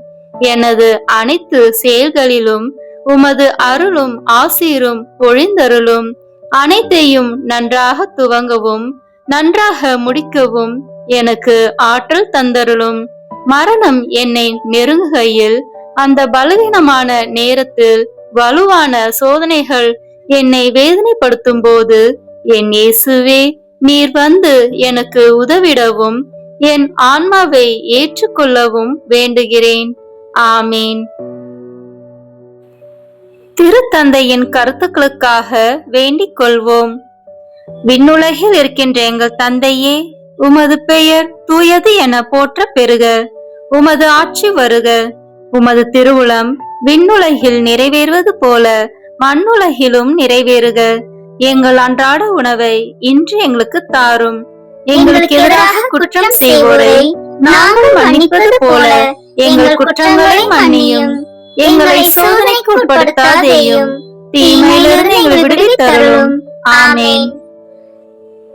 எனது அனைத்து செயல்களிலும் உமது அருளும் ஆசீரும் பொழிந்தருளும். அனைத்தையும் நன்றாக துவங்கவும் நன்றாக முடிக்கவும் எனக்கு ஆற்றல் தந்தருளும். மரணம் என்னை நெருங்குகையில் அந்த பலவீனமான நேரத்தில் வலுவான சோதனைகள் என்னை வேதனைப்படுத்தும் போது என் இயேசுவே, நீர் வந்து எனக்கு உதவிடவும் என் ஆன்மாவை ஏற்றுக்கொள்ளவும் வேண்டுகிறேன். ஆமீன். திருத்தந்தையின் கருத்துக்களுக்காக வேண்டிக் கொள்வோம். விண்ணுலகில் இருக்கின்ற எங்கள் தந்தையே, உமது பெயர் தூயது என போற்ற பெறுக. உமது ஆட்சி வருக. உமது திருவுளம் விண்ணுலகில் நிறைவேறுவது போல மண்ணுலகிலும் நிறைவேறுக. எங்கள் அன்றாட உணவை இன்று எங்களுக்கு தாரும். எங்களுக்கு எதிராக குற்றம் செய்வோரை நாங்கள் மன்னிப்பது போல எங்கள் குற்றங்களை மன்னியும். எங்களை சோதனைக்கு உட்படுத்தாதேயும், தீமையிலிருந்து எங்களை விடுவித்தருளும். ஆமென்.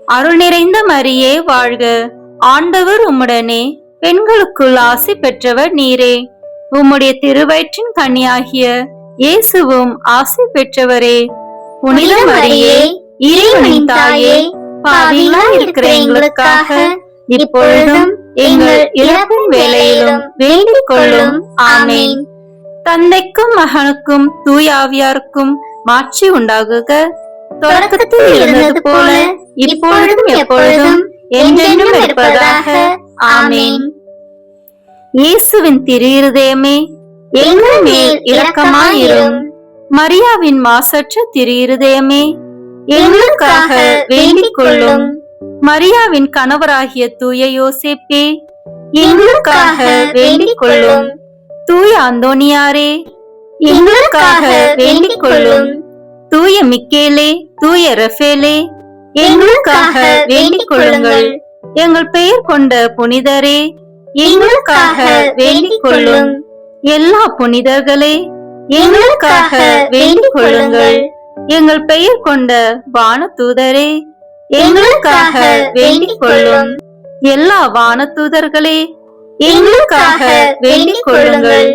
அருள் நிறைந்த மரியே வாழ்க. ஆண்டவர் உம்முடனே, பெண்களுக்குள் ஆசி பெற்றவர் நீரே. உம்முடைய திருவயிற்றின் கனியாகிய இயேசுவும் ஆசி பெற்றவரே. புனித மரியே, இறைவனின் தாயே, பாவிகளாய் இருக்கிற எங்களுக்காக இப்பொழுதும் எங்கள் இறப்பின் வேளையிலும் வேண்டிக் கொள்ளும். ஆமென். தந்தைக்கும் மகனுக்கும் தூய ஆவியாருக்கும் மாட்சி உண்டாகுக. தொடக்கத்தில் இருந்தது போல இப்பொழுதும் எப்பொழுதும் என்றென்றும் இருப்பதாக. ஆமென். இயேசுவின் திரு இருதயமே, எங்கள் மேல் இரக்கமாயிரும். மரியாவின் மாசற்ற திரு இருதயமே, எங்களுக்காக வேண்டிக் கொள்ளும். மரியாவின் கணவராகிய தூய யோசேப்பே, எங்களுக்காக வேண்டிக் கொள்ளும். தூய அந்தோனியாரே, எங்களுக்காக வேண்டிக் கொள்ளும். தூய மிக்கேலே, தூய ரஃபேலே, எங்களுக்காக வேண்டிக் கொள்ளுங்கள். எங்கள் பெயர் கொண்ட புனிதரே, எங்களுக்காக வேண்டிக் கொள்ளும். எல்லா புனிதர்களே, எங்களுக்காக வேண்டிக் கொள்ளுங்கள். எங்கள் பெயர் கொண்ட வானதூதரே, எங்களுக்காக வேண்டிக் கொள்ளும். எல்லா வானதூதர்களே, எங்களுக்காக வேண்டிக் கொள்ளுங்கள்.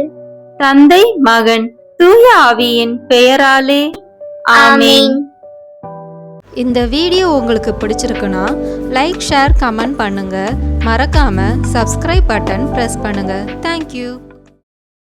தந்தை, மகன், தூய ஆவியின் பெயராலே. ஆமென். இந்த வீடியோ உங்களுக்கு பிடிச்சிருக்குன்னா லைக், ஷேர், கமெண்ட் பண்ணுங்க. மறக்காம சப்ஸ்கிரைப் பட்டன் பிரஸ் பண்ணுங்க. தேங்க்யூ.